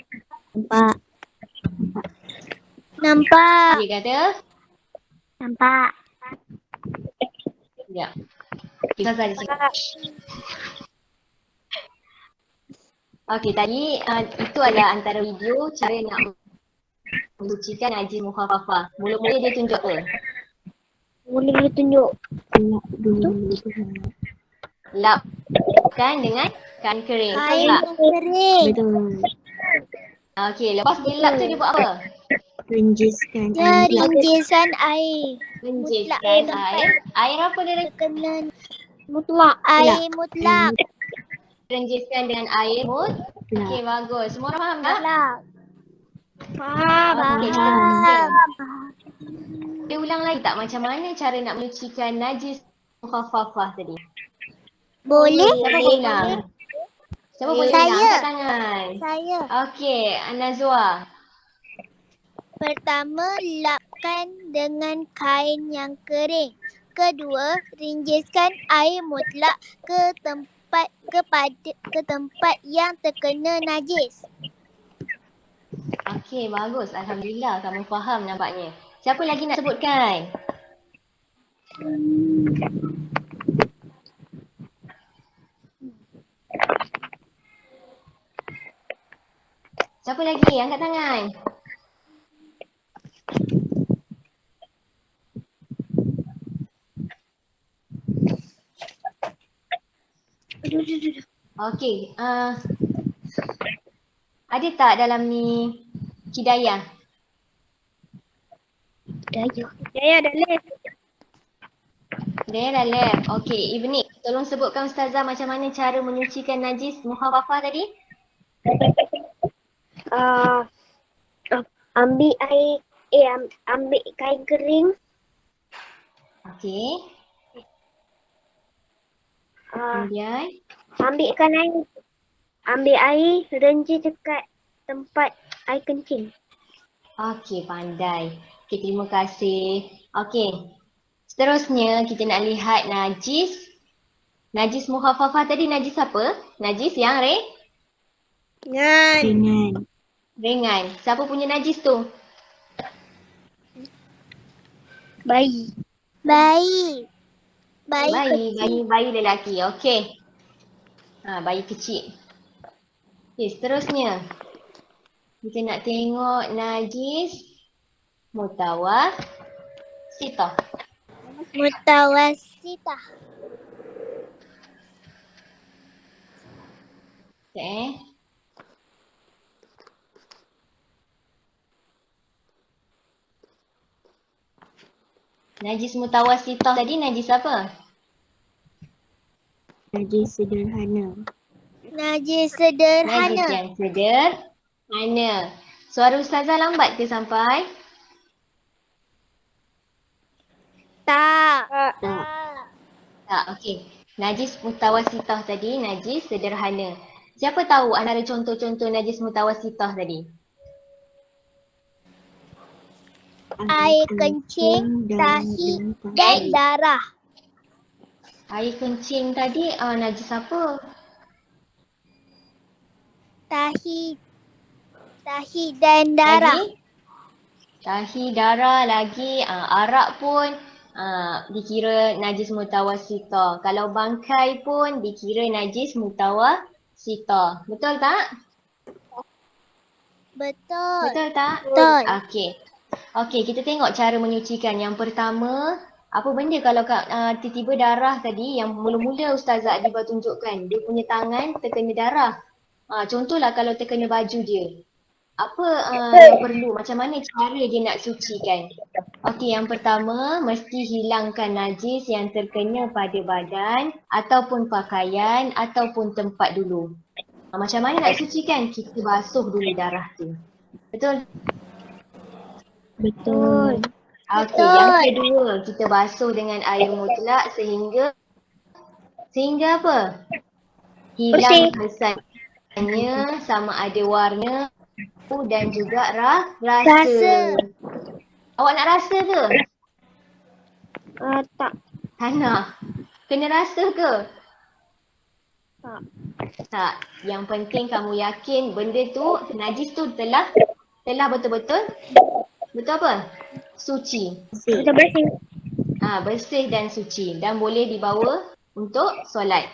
Nampak. Dia kata? Nampak. Sekejap. Kita saja cakap. Okey, tadi itu adalah antara video cara nak mensucikan najis mukhaffafah. Mula-mula dia tunjuk apa? Boleh dia tunjuk. Lapkan dengan kain kering. Kain Lap. kering. Betul. Okey, lepas dia lap tu dia buat apa? Rinjiskan Rinjisan air. Rinjiskan air. Air apa dia? Terkena air mutlak. Rinjiskan dengan air Okey, bagus. Semua orang faham tak? Faham. Okey, kita mulakan. Boleh ulang lagi tak macam mana cara nak menyucikan najis mukhafafah tadi? Boleh? Siapa boleh ulang? Siapa boleh ulang? Saya. Angkat tangan. Saya. Okey, Nazwa. Pertama, lapkan dengan kain yang kering. Kedua, rinjiskan air mutlak ke tempat yang terkena najis. Okey, bagus. Alhamdulillah kamu faham nampaknya. Siapa lagi nak sebutkan? Siapa lagi? Angkat tangan. Okey, ada tak dalam ni Hidayah? Saya ada left. Hidayah dah left. Okey, Ibni, tolong sebutkan Ustazah macam mana cara menyucikan najis mukhafafah tadi? Ambil air, ambil kain kering. Okey. Kemudian? Ambil air, renji dekat tempat air kencing. Okey, pandai. Okey, terima kasih. Okey. Seterusnya kita nak lihat najis. Najis mukhafafah tadi najis apa? Najis yang ringan. Siapa punya najis tu? Bayi. Bayi lelaki. Okey. Bayi kecil. Okey, seterusnya. Kita nak tengok najis mutawasitah. Okay. Najis mutawasitah tadi najis apa? Najis sederhana. Najis Najis yang sederhana. Suara Ustazah lambat ke sampai? Tak. Tak, okey. Najis mutawasitah tadi najis sederhana. Siapa tahu antara contoh-contoh najis mutawasitah tadi? Air kencing, tahi dan darah. Air kencing tadi najis apa? Tahi dan darah. Tahi, darah lagi. Arak pun dikira najis mutawasitah. Kalau bangkai pun dikira najis mutawasitah. Betul tak? Betul. Betul tak? Betul. Okey, kita tengok cara menyucikan. Yang pertama, apa benda kalau tiba-tiba darah tadi yang mula-mula Ustazah Adibah tunjukkan. Dia punya tangan terkena darah. Contohlah kalau terkena baju dia. Apa yang perlu? Macam mana cara dia nak sucikan? Okey, yang pertama mesti hilangkan najis yang terkena pada badan ataupun pakaian ataupun tempat dulu. Macam mana nak sucikan? Kita basuh dulu darah tu. Betul? Betul. Okey, yang kedua kita basuh dengan air mutlak sehingga apa? Hilang kesannya sama ada warna dan juga rasa. Awak nak rasa ke? Tak. Tak nak. Kena rasa ke? Tak. Yang penting kamu yakin benda tu, najis tu telah betul-betul apa? Suci. Kita bersih. Bersih dan suci dan boleh dibawa untuk solat.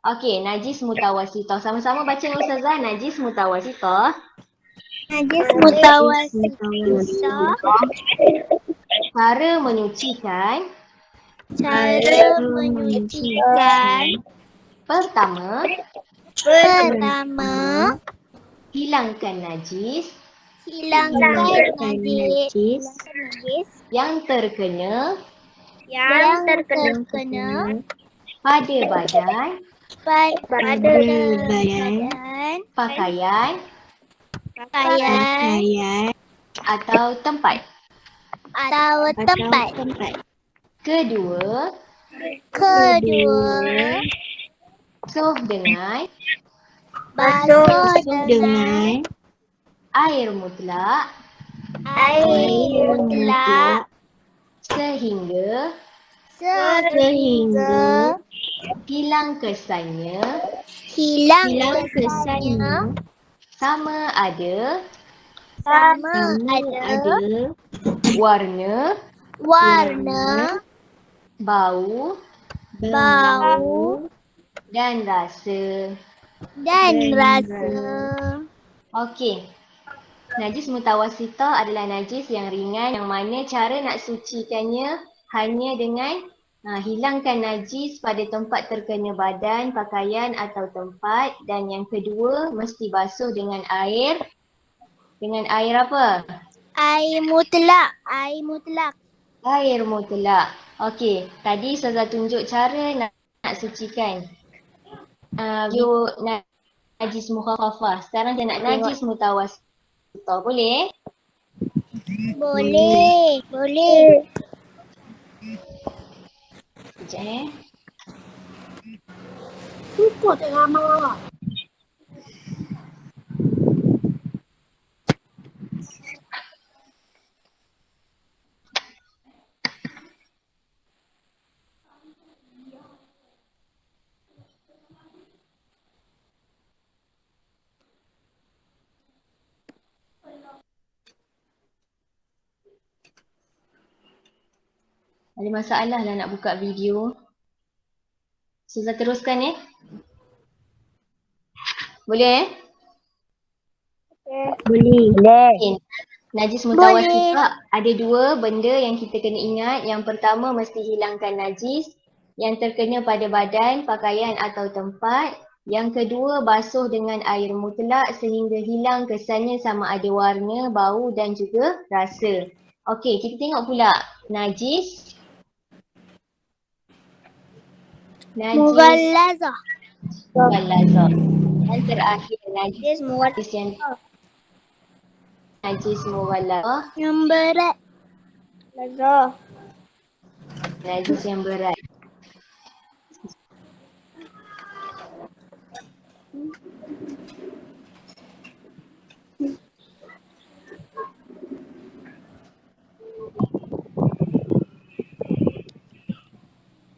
Okey, najis mutawasitah. Sama-sama baca dengan Ustazah. Najis mutawasitah. Najis mutawasitah. Cara menyucikan. Pertama, hilangkan najis Hilangkan Hilangkan najis. najis Hilangkan najis yang terkena yang terkena pada badan, pada badan, pakaian pakaian atau tempat. atau atau tempat. tempat. Kedua, Kedua, basuh dengan basuh dengan Dengan air mutlak air mutlak sehingga sehingga hilang kesannya hilang hilang kesannya kesannya sama ada sama ada ada warna, warna, bau bau dan rasa. dan rasa. Okey. Najis mutawasitah adalah najis yang ringan yang mana cara nak sucikannya hanya dengan hilangkan najis pada tempat terkena badan, pakaian atau tempat, dan yang kedua mesti basuh dengan air. Dengan air apa? Air mutlak, air mutlak. Air mutlak. Okey, tadi Ustazah tunjuk cara nak sucikan video najis mukhafafah. Sekarang saya nak najis mutawasitah. Boleh? Boleh, boleh. Sekejap Ada masalah lah nak buka video. Ustazah teruskan Boleh boleh. Okay. Najis mutawasitah ada dua benda yang kita kena ingat. Yang pertama mesti hilangkan najis yang terkena pada badan, pakaian atau tempat. Yang kedua basuh dengan air mutlak sehingga hilang kesannya sama ada warna, bau dan juga rasa. Okey, kita tengok pula najis Mughallazah. Mughallazah. Yang terakhir najis mughallazah. Yang berat. Najis yang berat.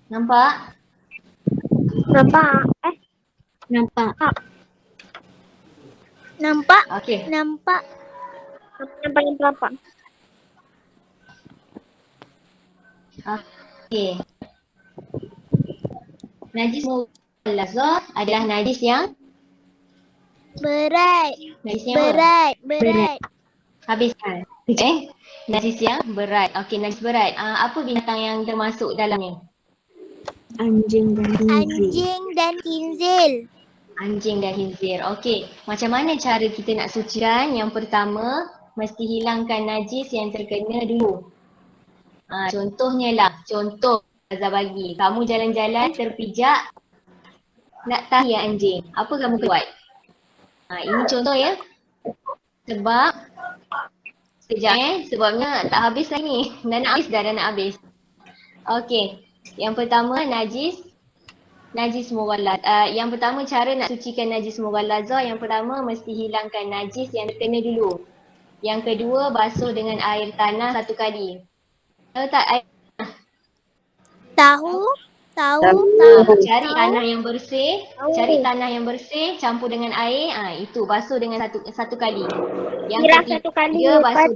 Nampak? Nampak? Okey. Nampak? Okey. Najis mughallazah adalah najis yang Berat. najis yang Berat. habiskan. Najis yang berat. Okey, najis berat. Apa binatang yang termasuk dalam ni? Anjing dan khinzir. Anjing dan khinzir. Anjing dan khinzir. Okey, macam mana cara kita nak sucikan? Yang pertama, mesti hilangkan najis yang terkena dulu. Contohnya lah, contoh Azhar bagi. Kamu jalan-jalan terpijak nak tahi anjing. Apa kamu buat? Ini contoh ya. Sebab sekejap sebabnya tak habis lagi. Dah nak habis. Okey. Yang pertama najis mughallazah. Yang pertama cara nak sucikan najis mughallazah, yang pertama mesti hilangkan najis yang terkena dulu. Yang kedua basuh dengan air tanah 1 kali. Tahu tak air? Tahu? Cari tanah yang bersih, campur dengan air, itu basuh dengan satu kali. Yang ketiga basuh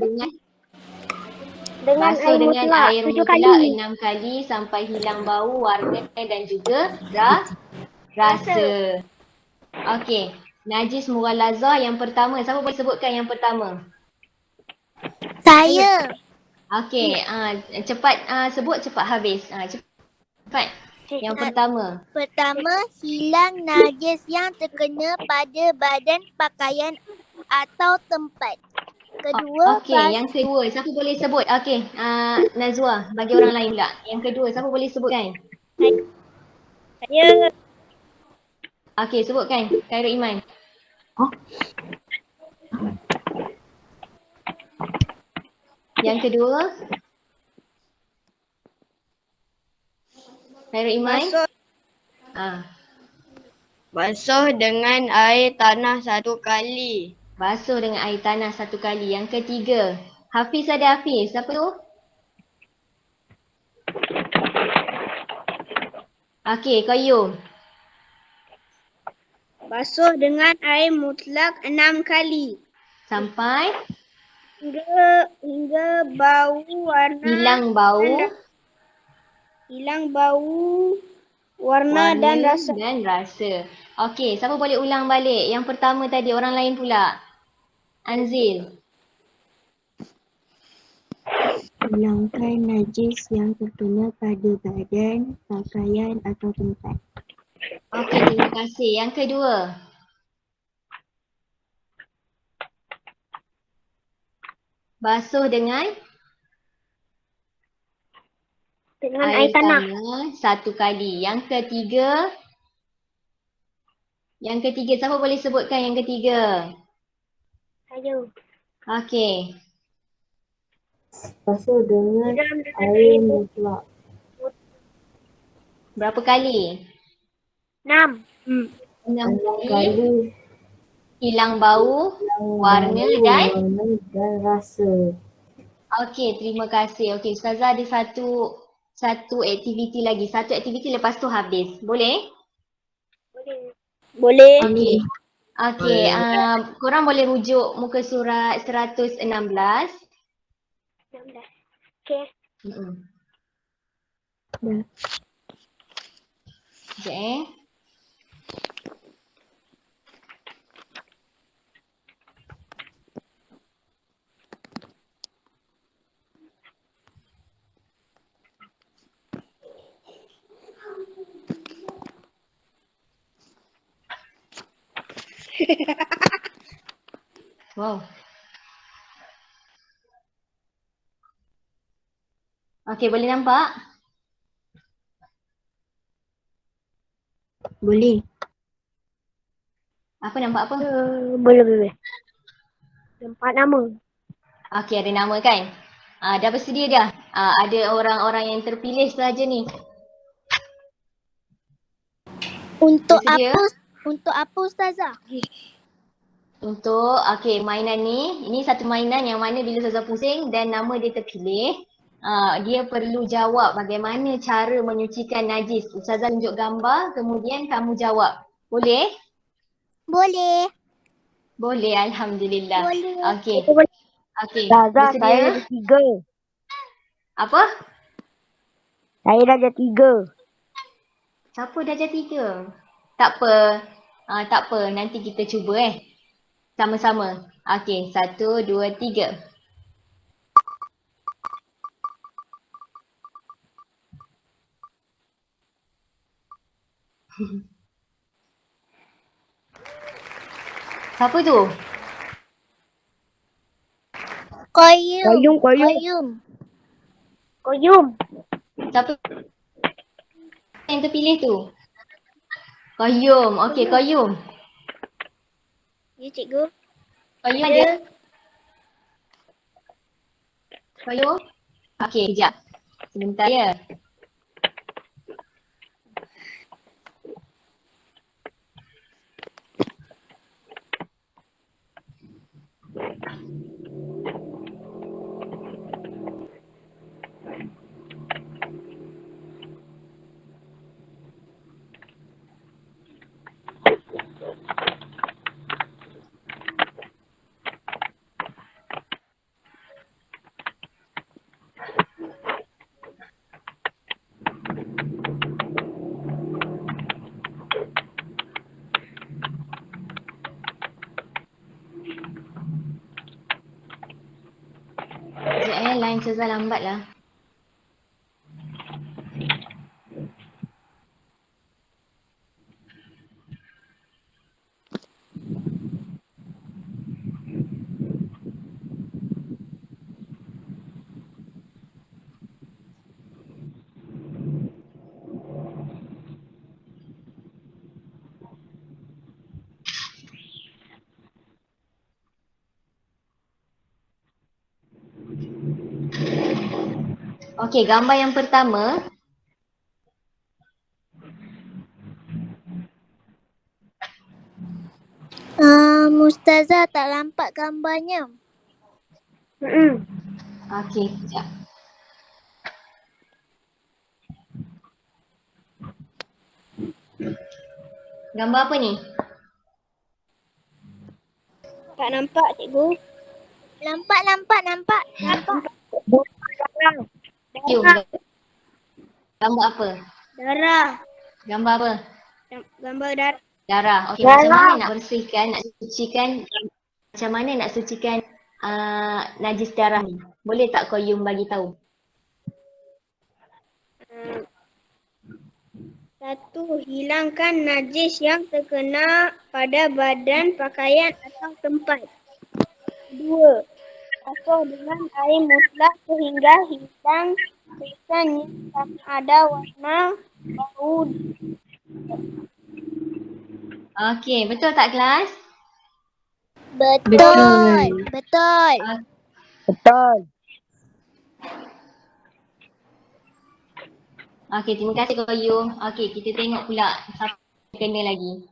dengan air mutlak 6 kali sampai hilang bau, warna dan juga rasa. Okey, najis mughallazah yang pertama, siapa boleh sebutkan yang pertama? Saya. Okey, cepat sebut, cepat habis. Cepat. Yang pertama. Pertama, hilang najis yang terkena pada badan, pakaian atau tempat. Kedua, Okey, yang kedua siapa boleh sebut? Okey, Nazwa bagi orang lain pula. Yang kedua siapa boleh sebutkan? Saya Okey, sebutkan Khairul Iman. Yang kedua Khairul Iman. basuh dengan air tanah 1 kali. Basuh dengan air tanah 1 kali. Yang ketiga, Hafiz ada Hafiz. Siapa tu? Okey, Qayyum. Basuh dengan air mutlak 6 kali. Sampai Hingga bau warna hilang bau, warna dan rasa. dan rasa. Okey, siapa boleh ulang balik? Yang pertama tadi, orang lain pula. Anzil. Hilangkan najis yang terkena pada badan, pakaian atau tempat. Okey, terima kasih. Yang kedua. Basuh dengan air tanah 1 kali. Yang ketiga. Yang ketiga, siapa boleh sebutkan yang ketiga? Saya. Okey. Basuh dengan air mutlak. Berapa kali? 6. 6 kali. Kali Hilang bau, warna dan rasa. okey, terima kasih. Okey, Ustazah ada satu aktiviti lagi. Satu aktiviti lepas tu habis. Boleh? Boleh. Okey. Okey, korang boleh rujuk muka surat 116. 16. Okey. Dah. Sekejap Wow. Okey, boleh nampak? Boleh. Apa nampak apa? Boleh. Tempat nama. Okey, ada nama kan? Dah bersedia dah? Ada orang-orang yang terpilih saja ni. Untuk Bersedia? apa Ustazah? Untuk, okey, mainan ni, ini satu mainan yang mana bila Ustazah pusing dan nama dia terpilih, dia perlu jawab bagaimana cara menyucikan najis. Ustazah tunjuk gambar, kemudian kamu jawab. Boleh? Boleh. Boleh, Alhamdulillah. Boleh. Okey. Okey, Ustazah, bersedia? saya ada 3. Apa? Saya dah ada 3. Siapa darjah 3? Tak apa. Tak apa, nanti kita cuba sama-sama. Okey, 1, 2, 3. Siapa tu? Qayyum. Siapa yang terpilih tu? Qayyum. Okey, Qayyum. Ya, cikgu. Qayyum ada? Qayyum? Okey, kejap. Sebentar ya. Sekejap line Ustazah lambat lah. Okey, gambar yang pertama. Mustazah tak nampak gambarnya. Okey, sekejap. Gambar apa ni? Tak nampak cikgu. Nampak. Q. Gambar apa? Darah. Gambar apa? Gambar darah. Darah. Okey, macam mana nak bersihkan, nak sucikan, macam mana nak sucikan najis darah ni? Boleh tak Qayyum bagi tahu? Satu, hilangkan najis yang terkena pada badan, pakaian atau tempat. Dua, basuh dengan air mutlak sehingga hilang sisanya sama ada warna, bau. Okey, betul tak kelas? Betul. Okey, terima kasih Qayyum. Okey, kita tengok pula siapa yang kena lagi.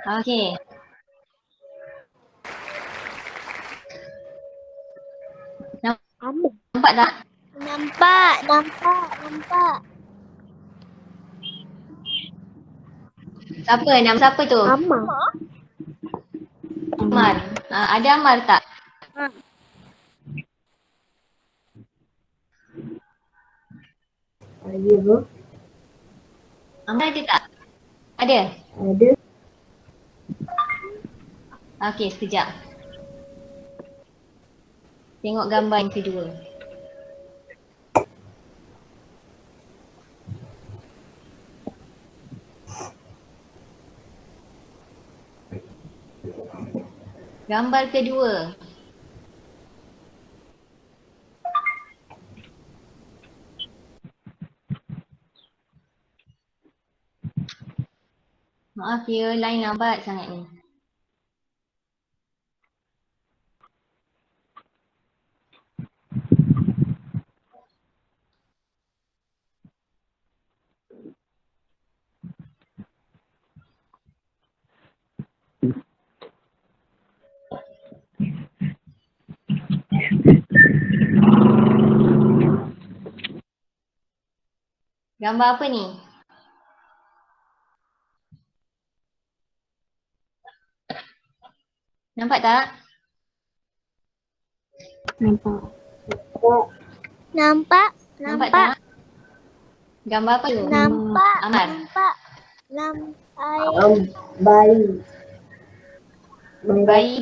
Okey. Nampak tak? Nampak. Siapa? Nama siapa tu? Amar. Ada Amar tak? Ya ke? Amar ada tak? Ada? Ada. Okey, sekejap. Tengok gambar yang kedua. Gambar kedua. Maaf ya, line lambat sangat ni. Gambar apa ni? Nampak tak? Nampak. Nampak tak? Gambar apa tu? Nampak. Amar. Bayi.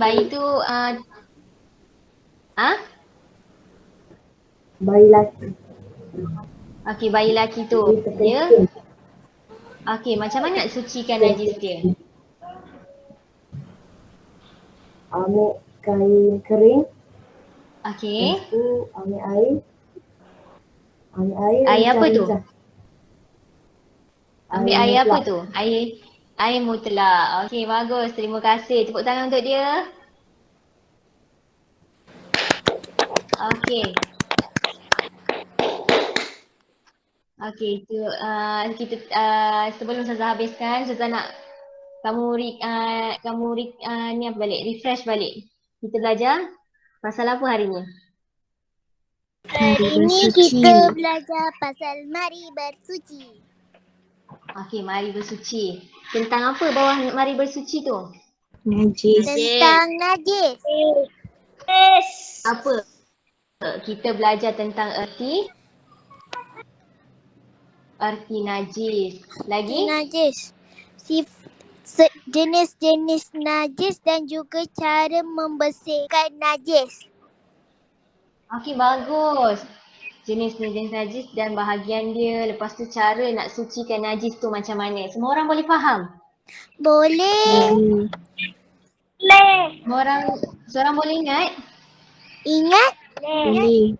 Bayi tu Bayi laki. okey, bayi lelaki tu. Dia okey, macam mana nak sucikan najis dia? Ambil kain kering. Okey. Lepas tu ambil air. Air apa tu? rincah. Ambil air apa tu? Air mutlak. Okey, bagus. Terima kasih. Tepuk tangan untuk dia. Okey. Okey, itu kita sebelum Ustazah habiskan, Ustazah nak kamu ni apa balik, refresh balik. Kita belajar pasal apa hari ni? Hari ini kita belajar pasal mari bersuci. Okey, mari bersuci. Tentang apa bawah mari bersuci tu? Najis. Tentang najis. Apa? Kita belajar tentang erti najis. Lagi? Najis. jenis-jenis najis dan juga cara membersihkan najis. Okey, bagus. Jenis-jenis najis dan bahagian dia. Lepas tu cara nak sucikan najis tu macam mana. Semua orang boleh faham? Boleh. Seorang boleh ingat? Ingat? Boleh.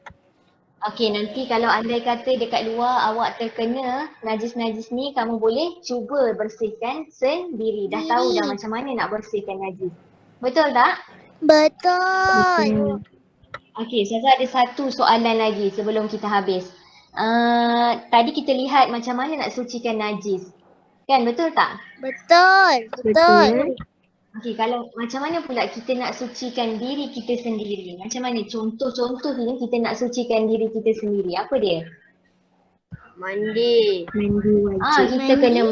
Okey, nanti kalau andai kata dekat luar awak terkena najis-najis ni, kamu boleh cuba bersihkan sendiri. Dah tahu dah macam mana nak bersihkan najis. Betul tak? Betul. Okey, Ustazah ada satu soalan lagi sebelum kita habis. Tadi kita lihat macam mana nak sucikan najis. Kan, betul tak? Betul. Okey, kalau macam mana pula kita nak sucikan diri kita sendiri? Macam mana contoh-contoh ni kita nak sucikan diri kita sendiri? Apa dia? Mandi. Mandi wajib. Kita kena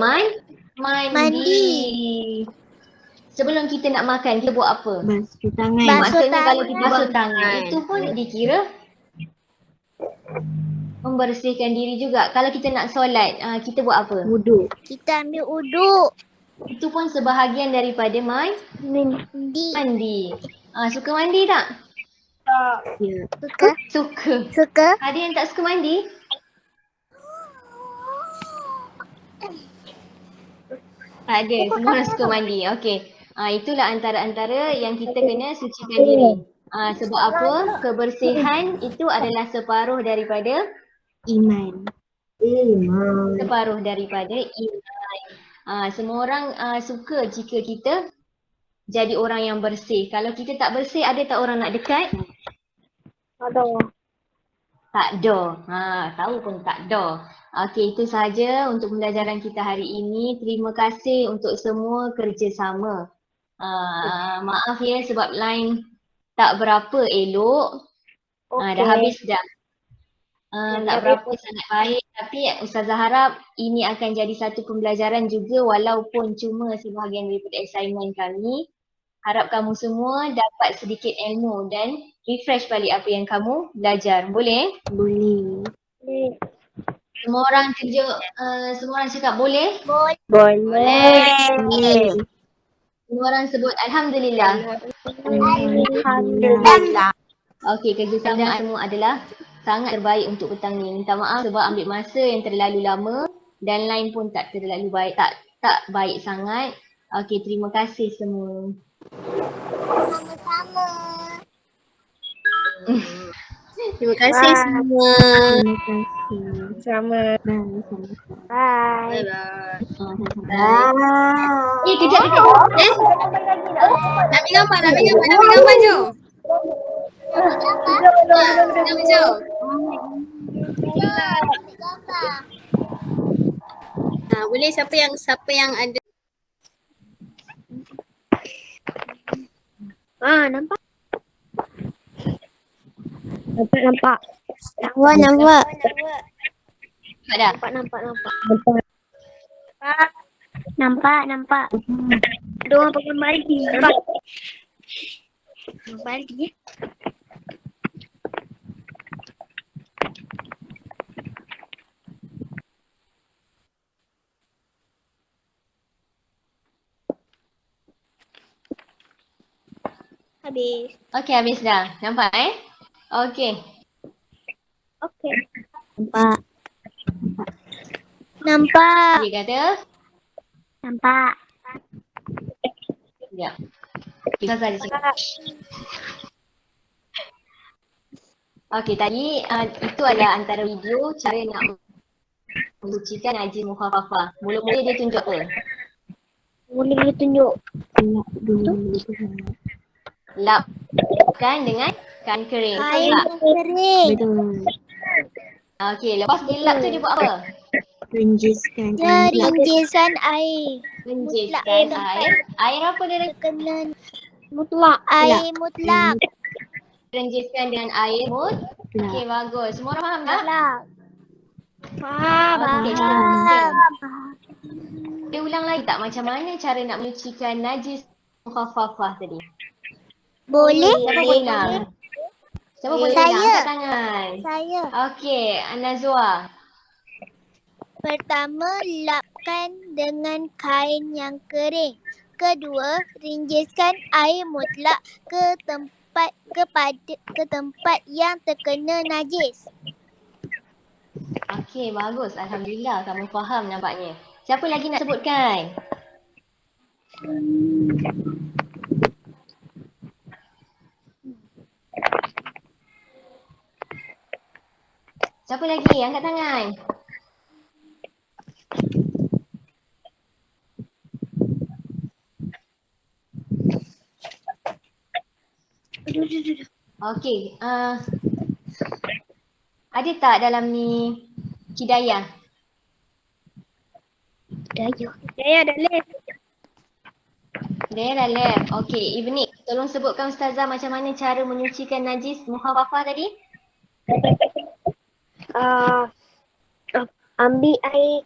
mandi. Sebelum kita nak makan, kita buat apa? Basuh tangan. Maksudnya kalau kita basuh tangan, itu pun dikira membersihkan diri juga. Kalau kita nak solat, kita buat apa? Wuduk. Kita ambil uduk. Itu pun sebahagian daripada mandi. Suka mandi tak? Ya. Suka. Ada yang tak suka mandi? Tak ada, semua orang suka mandi. Okey. Itulah antara-antara yang kita kena sucikan diri. Sebab apa? Kebersihan itu adalah separuh daripada Iman. separuh daripada iman. Semua orang suka jika kita jadi orang yang bersih. Kalau kita tak bersih, ada tak orang nak dekat? Tak ada. Tahu pun tak ada. Okey, itu sahaja untuk pembelajaran kita hari ini. Terima kasih untuk semua kerjasama. Maaf ya sebab line tak berapa elok. Dah habis dah. Tak berapa sangat baik, tapi Ustazah harap ini akan jadi satu pembelajaran juga walaupun cuma sebahagian daripada assignment kami. Harap kamu semua dapat sedikit ilmu dan refresh balik apa yang kamu belajar. Boleh? Boleh. Semua orang tunjuk, semua orang cakap boleh? Boleh. Semua orang sebut Alhamdulillah. Alhamdulillah. Okey, kerjasama semua adalah sangat terbaik untuk petang ni. Minta maaf sebab ambil masa yang terlalu lama dan line pun tak terlalu baik, tak baik sangat. Okey, terima kasih semua. Sama-sama. Terima kasih semua. Terima kasih. Sama. Bye. Bye. Kejap. Nak ambil gambar jom. Jom. Boleh siapa yang ada Nampak? Nampak. Nampak. Dah. Nampak. Ada orang pakai mandi. Balik. Habis. Okey, habis dah. Nampak Okey. Okey. Nampak. Dia kata, Nampak. ya. Kita saja cakap. Okey, tadi itu adalah antara video cara nak mensucikan najis mukhafafah. Mula-mula dia tunjuk apa? Boleh dia tunjuk. Elak dulu. Lapkan dengan kain kering. Kain Lap. kering. Betul. Okey, lepas dia lap tu dia buat apa? Rinjiskan. Rinjisan air. Rinjiskan air. Air apa dia Kena Mutlak. air mutlak. rinjiskan dengan air Okey, bagus. Semua orang faham tak? Faham. Okey, Faham. Dia ulang lagi tak macam mana cara nak menyucikan najis mukhafafah tadi? Boleh? Siapa boleh ulang? Siapa boleh Saya. ulang? Angkat tangan. Saya. Okey, Nazwa. Pertama, lap basahkan dengan kain yang kering. Kedua, rinjiskan air mutlak ke tempat yang terkena najis. Okey, bagus. Alhamdulillah kamu faham nampaknya. Siapa lagi nak sebutkan? Siapa lagi? Angkat tangan. Okey, ada tak dalam ni Hidayah? Saya ada left. Hidayah dah left. Okey, Ibnik, tolong sebutkan Ustazah macam mana cara menyucikan najis mukhafafah tadi? Ambil air,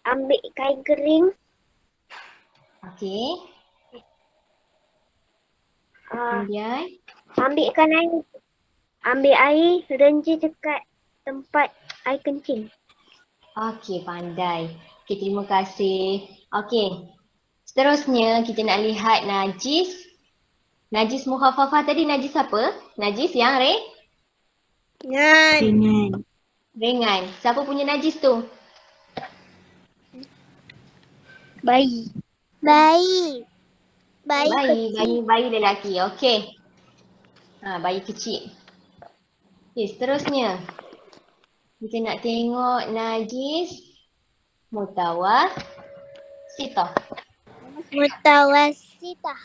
ambil kain kering. Okey. Kemudian? Ambil air, renji dekat tempat air kencing. Okey, pandai. Okey, terima kasih. Okey. Seterusnya kita nak lihat najis. Najis mukhafafah tadi najis apa? Najis yang Ringan. ringan. Siapa punya najis tu? Bayi. Bayi kecil. Bayi lelaki. Okey. Bayi kecil. Okey, seterusnya. Kita nak tengok najis mutawassithah. Mutawassithah.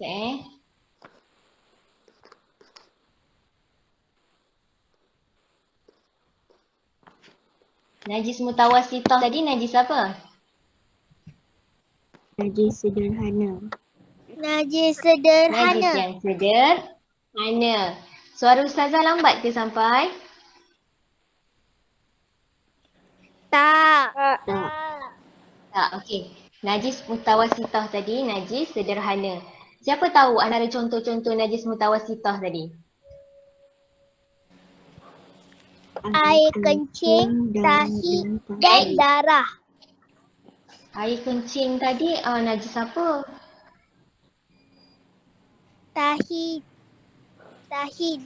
Okey. Najis mutawassithah tadi najis apa? Najis sederhana. Najis Najis sederhana. yang sederhana. Suara Ustazah lambat ke sampai? Tak. Tak, okey. Najis mutawassithah tadi najis sederhana. Siapa tahu antara contoh-contoh najis mutawassithah tadi? Air kencing, tahi dan darah. Air kencing tadi najis apa? Tahi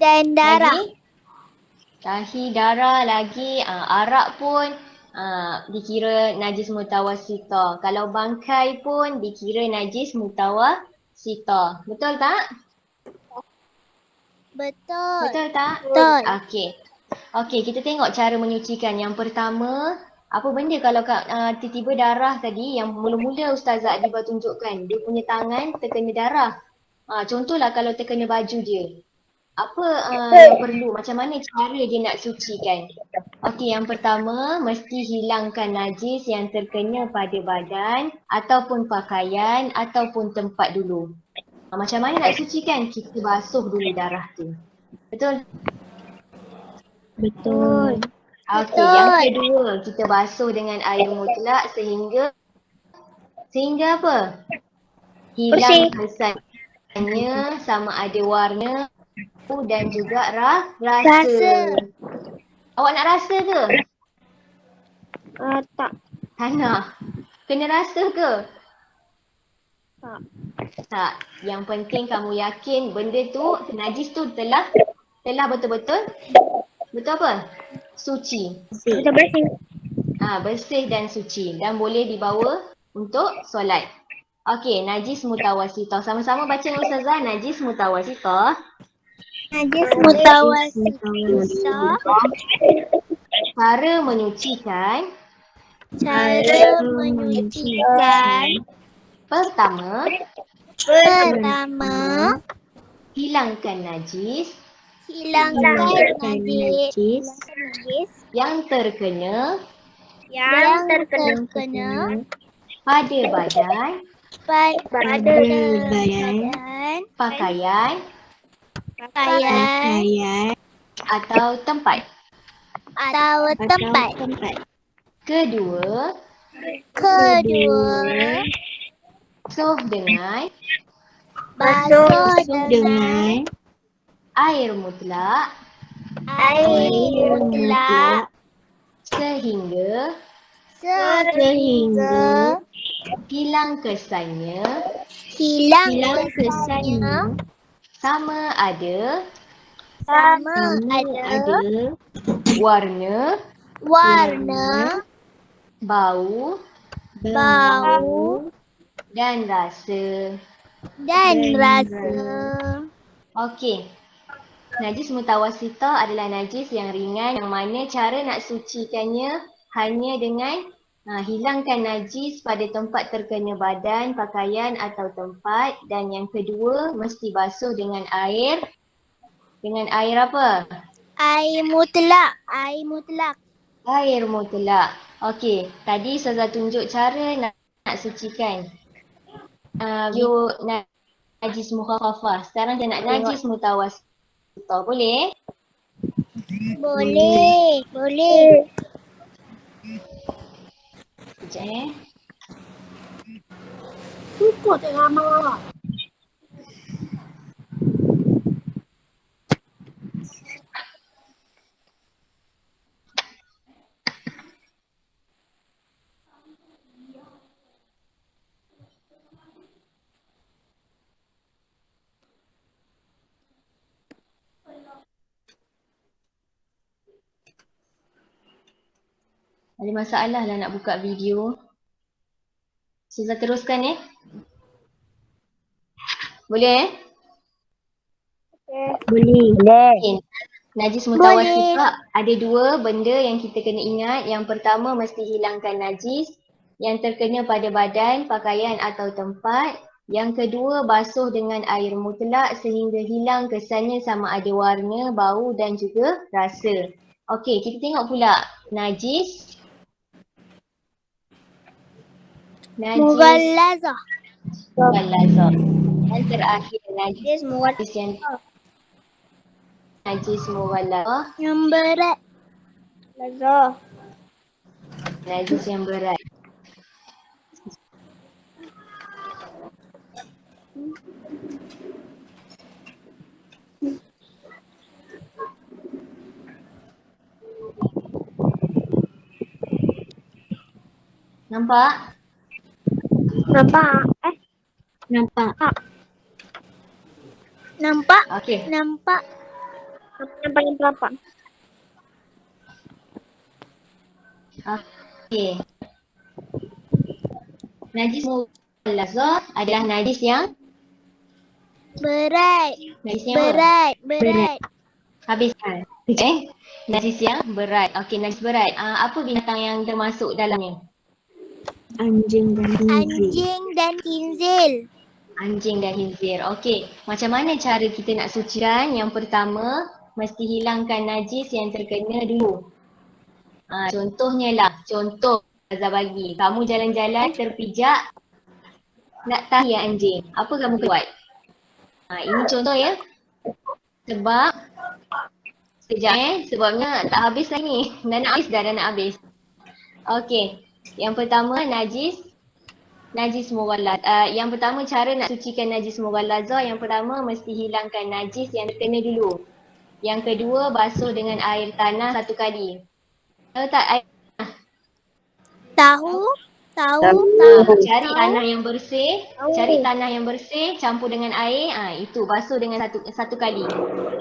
dan darah. Lagi? Tahi, darah lagi. Arak pun dikira najis mutawassithah. Kalau bangkai pun dikira najis mutawassithah. Betul tak? Betul. Betul tak? Betul. Okey. Okey, kita tengok cara menyucikan. Yang pertama, apa benda kalau tiba-tiba darah tadi yang mula-mula Ustazah Adibah tunjukkan. Dia punya tangan terkena darah. Contohlah kalau terkena baju dia. Apa yang perlu? Macam mana cara dia nak sucikan? Okey, yang pertama mesti hilangkan najis yang terkena pada badan ataupun pakaian ataupun tempat dulu. Macam mana nak sucikan? Kita basuh dulu darah tu. Betul? Betul. Okey, yang kedua kita basuh dengan air mutlak sehingga apa? Hilang kesannya sama ada warna dan juga rasa. Awak nak rasa ke? Tak. Tak nak. Kena rasa ke? Tak. Tak. Yang penting kamu yakin benda tu, najis tu telah betul-betul apa? Suci. Kita bersih. Bersih dan suci dan boleh dibawa untuk solat. Okey, najis mutawassithah. Sama-sama baca dengan Ustazah. Najis mutawassithah. Najis mutawassithah. Cara menyucikan. Pertama, hilangkan najis yang terkena pada badan, pakaian atau tempat. Kedua, basuh dengan air mutlak Air mutlak sehingga sehingga hilang kesannya hilang kesannya sama ada sama Ada ada warna, warna, bau bau dan rasa. dan rasa. Okey. Najis mutawasitah adalah najis yang ringan yang mana cara nak sucikannya hanya dengan hilangkan najis pada tempat terkena badan, pakaian atau tempat, dan yang kedua mesti basuh dengan air. Dengan air apa? Air mutlak, air mutlak. Air mutlak. Okey, tadi Ustazah tunjuk cara nak sucikan video najis mukhaffafah. Sekarang saya nak najis mutawasitah. Boleh? Boleh, boleh. Sekejap Cukup tak lama. Ada masalah lah nak buka video. Ustazah teruskan Boleh boleh. Okay. Najis mutawasitah ada dua benda yang kita kena ingat. Yang pertama mesti hilangkan najis yang terkena pada badan, pakaian atau tempat. Yang kedua basuh dengan air mutlak sehingga hilang kesannya sama ada warna, bau dan juga rasa. Okey, kita tengok pula najis Mughallazah. Mughallazah. Yang terakhir najis yang najis mughallazah. Yang berat. Lazah. Najis yang berat. Nampak? Nampak? Nampak. Nampak? Okey. Nampak? Yang paling berapa? Okey. Najis mughallazah adalah najis yang Berat. najis yang Berat. habiskan. Najis yang berat. Okey, najis berat. Apa binatang yang termasuk dalamnya? Anjing dan khinzir. Anjing dan khinzir. Anjing dan khinzir. Okey, macam mana cara kita nak sucikan? Yang pertama, mesti hilangkan najis yang terkena dulu. Contohnya lah, contoh Azhar bagi. Kamu jalan-jalan terpijak nak tahi anjing. Apa kamu buat? Ini contoh ya. Sebab sekejap sebabnya tak habis lagi. Dah nak habis. Okey. Yang pertama najis mughallazah. Yang pertama cara nak sucikan najis mughallazah, yang pertama mesti hilangkan najis yang terkena dulu. Yang kedua basuh dengan air tanah 1 kali. Tahu tak air Tahu? cari tanah yang bersih, campur dengan air, itu basuh dengan satu kali.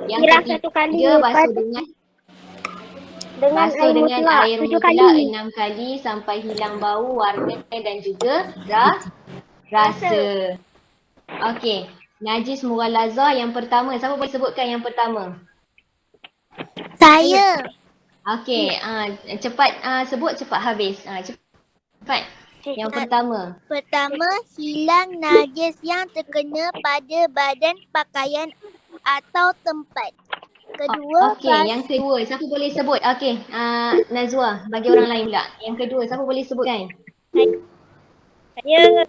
Yang ketiga basuh dengan air mutlak 6 kali sampai hilang bau, warna dan juga rasa. Okey, najis mughallazah yang pertama, siapa boleh sebutkan yang pertama? Saya. Okey, cepat sebut, cepat habis. Cepat. Yang pertama. Pertama, hilang najis yang terkena pada badan, pakaian atau tempat. Kedua, Okey, yang kedua, siapa boleh sebut? Okey, Nazwa, bagi orang lain pula. Yang kedua, siapa boleh sebutkan? Saya.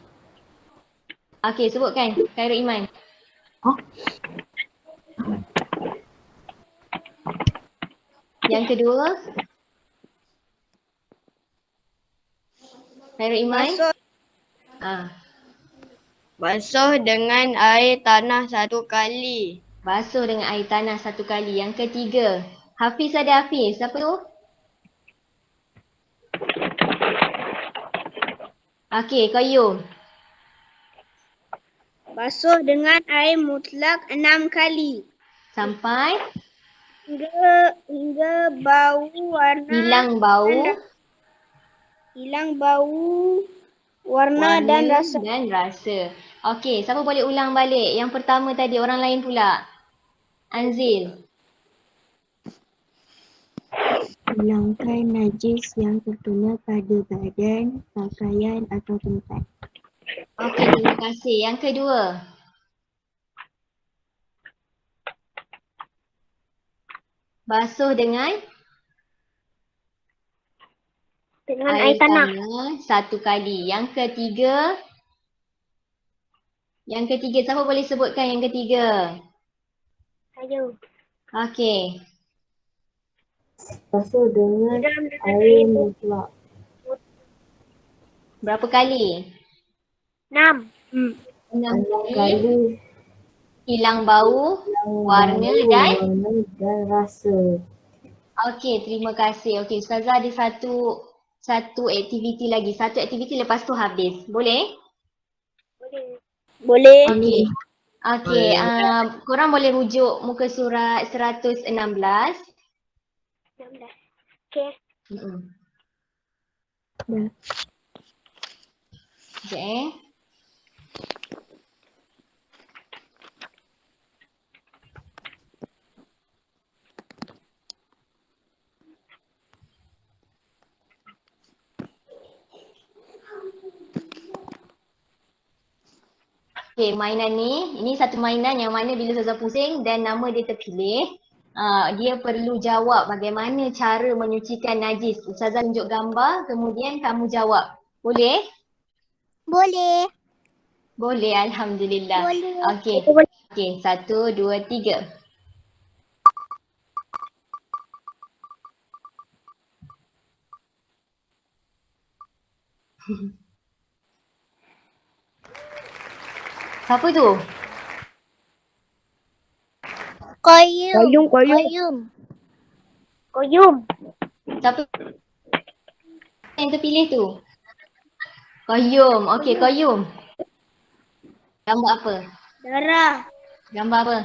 Okey, sebutkan. Khairul Iman. Yang kedua. Khairul Iman. Basuh dengan air tanah 1 kali. Basuh dengan air tanah 1 kali. Yang ketiga. Hafiz ada Hafiz. Siapa tu? Okey, Qayyum. Basuh dengan air mutlak 6 kali. Sampai Hingga bau warna hilang bau, hilang bau, warna dan rasa. dan rasa. Okey, siapa boleh ulang balik? Yang pertama tadi, orang lain pula. Anzil. Hilangkan najis yang terkena pada badan, pakaian atau tempat. Okey, terima kasih. Yang kedua. Basuh dengan air tanah 1 kali. Yang ketiga. Siapa boleh sebutkan yang ketiga? Saya. Okey. Basuh dengan air mutlak. Berapa kali? 6. 6 6 kali. kali. Hilang bau, warna dan rasa. okey, terima kasih. Okey, Ustazah ada satu aktiviti lagi. Satu aktiviti lepas tu habis. Boleh? Boleh. Okey. Okey, korang boleh rujuk muka surat 116. 16. Okey. Dah. Sekejap Okey, mainan ni, ini satu mainan yang mana bila Ustazah pusing dan nama dia terpilih, dia perlu jawab bagaimana cara menyucikan najis. Ustazah tunjuk gambar, kemudian kamu jawab. Boleh? Boleh. Boleh, Alhamdulillah. Boleh. Okey. Okey, 1, 2, 3. Siapa tu? Qayyum. Siapa yang terpilih tu? Qayyum. Okey, Qayyum. Gambar apa? Darah. Gambar apa?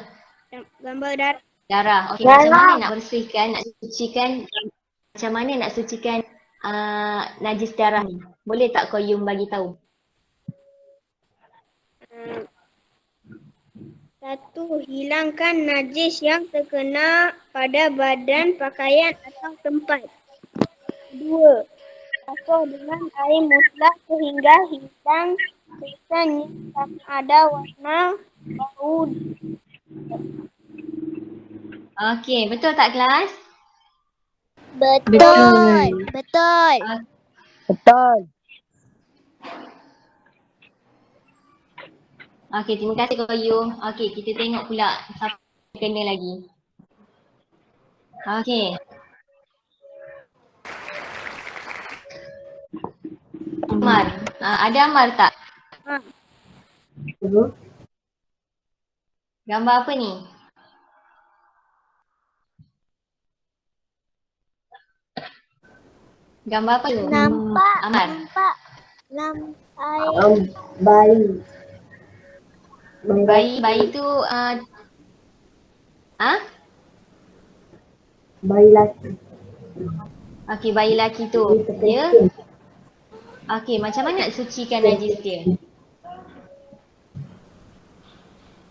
Gambar darah. Darah. Okey, macam mana nak bersihkan, nak sucikan, macam mana nak sucikan najis darah ni? Boleh tak Qayyum bagi tahu? 1. Hilangkan najis yang terkena pada badan, pakaian atau tempat. 2. Basuh dengan air mutlak sehingga hilang sisanya sama ada warna, bau. Okey, betul tak kelas? Betul. Okey, terima kasih Qayyum. Okey, kita tengok pula siapa yang kena lagi. Okey. Amar. Ada Amar tak? Gambar apa ni? Gambar apa tu? Nampak. Amar. Bayi. Bayi tu Bayi laki. Okey, bayi lelaki tu. Dia okey, macam mana nak sucikan najis dia?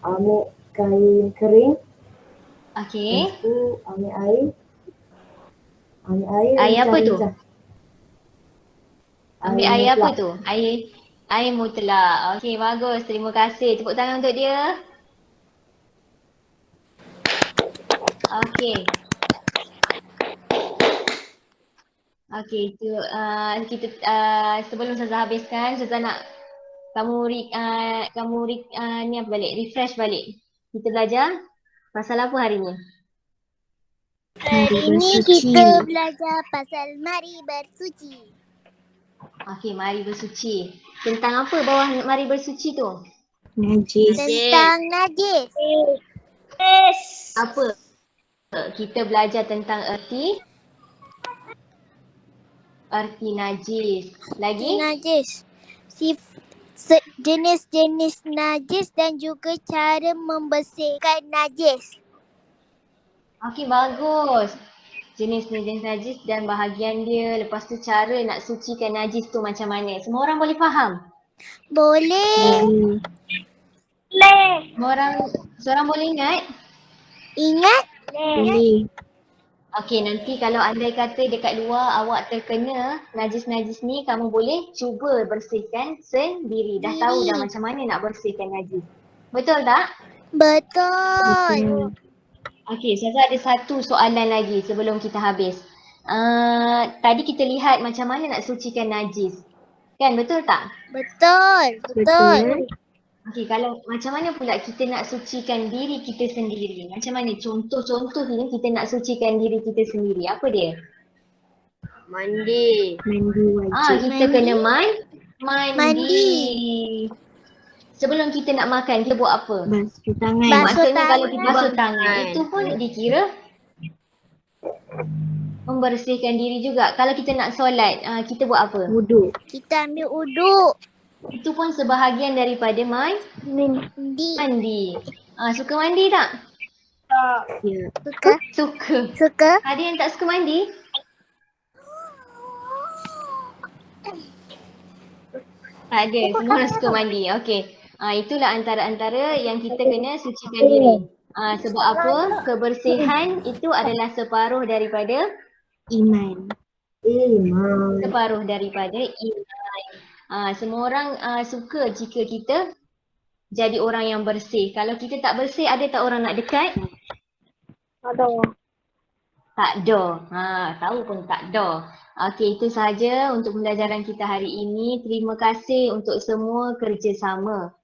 Ambil kain kering. Okey. Lepas tu ambil air. Air apa tu? rincah. Ambil air apa tu? Air mutlak. Okey, bagus. Terima kasih. Tepuk tangan untuk dia. Okey. Okey, itu kita sebelum Ustazah habiskan, Ustazah nak kamu ni apa balik, refresh balik. Kita belajar pasal apa hari ni? Hari ini kita belajar pasal mari bersuci. Okey, mari bersuci. Tentang apa bawah mari bersuci tu? Najis. Tentang najis. Apa? kita belajar tentang erti najis. Lagi? Najis. Jenis-jenis najis dan juga cara membersihkan najis. Okey, bagus. Jenis-jenis najis dan bahagian dia. Lepas tu cara nak sucikan najis tu macam mana. Semua orang boleh faham? Boleh. Seorang boleh ingat? Ingat? Boleh. Okey, nanti kalau andai kata dekat luar awak terkena najis-najis ni, kamu boleh cuba bersihkan sendiri. Dah tahu dah macam mana nak bersihkan najis. Betul tak? Betul. Okey, saya ada satu soalan lagi sebelum kita habis. Tadi kita lihat macam mana nak sucikan najis. Kan, betul tak? Betul. Okey, kalau macam mana pula kita nak sucikan diri kita sendiri? Macam mana contoh-contoh ni kita nak sucikan diri kita sendiri? Apa dia? Mandi. Mandi wajib. Kita kena mandi. Sebelum kita nak makan, kita buat apa? Basuh tangan. Maksudnya kalau kita basuh tangan, itu pun dikira membersihkan diri juga. Kalau kita nak solat, kita buat apa? Wuduk. Kita ambil uduk. Itu pun sebahagian daripada mandi. Suka mandi tak? Ya. Suka. Ada yang tak suka mandi? Tak ada, semua orang suka mandi. Okey. Itulah antara-antara yang kita kena sucikan diri. Sebab apa? Kebersihan itu adalah separuh daripada Iman. Separuh daripada iman. Semua orang suka jika kita jadi orang yang bersih. Kalau kita tak bersih, ada tak orang nak dekat? Tak ada. Tahu pun tak ada. Okey, itu sahaja untuk pembelajaran kita hari ini. Terima kasih untuk semua kerjasama.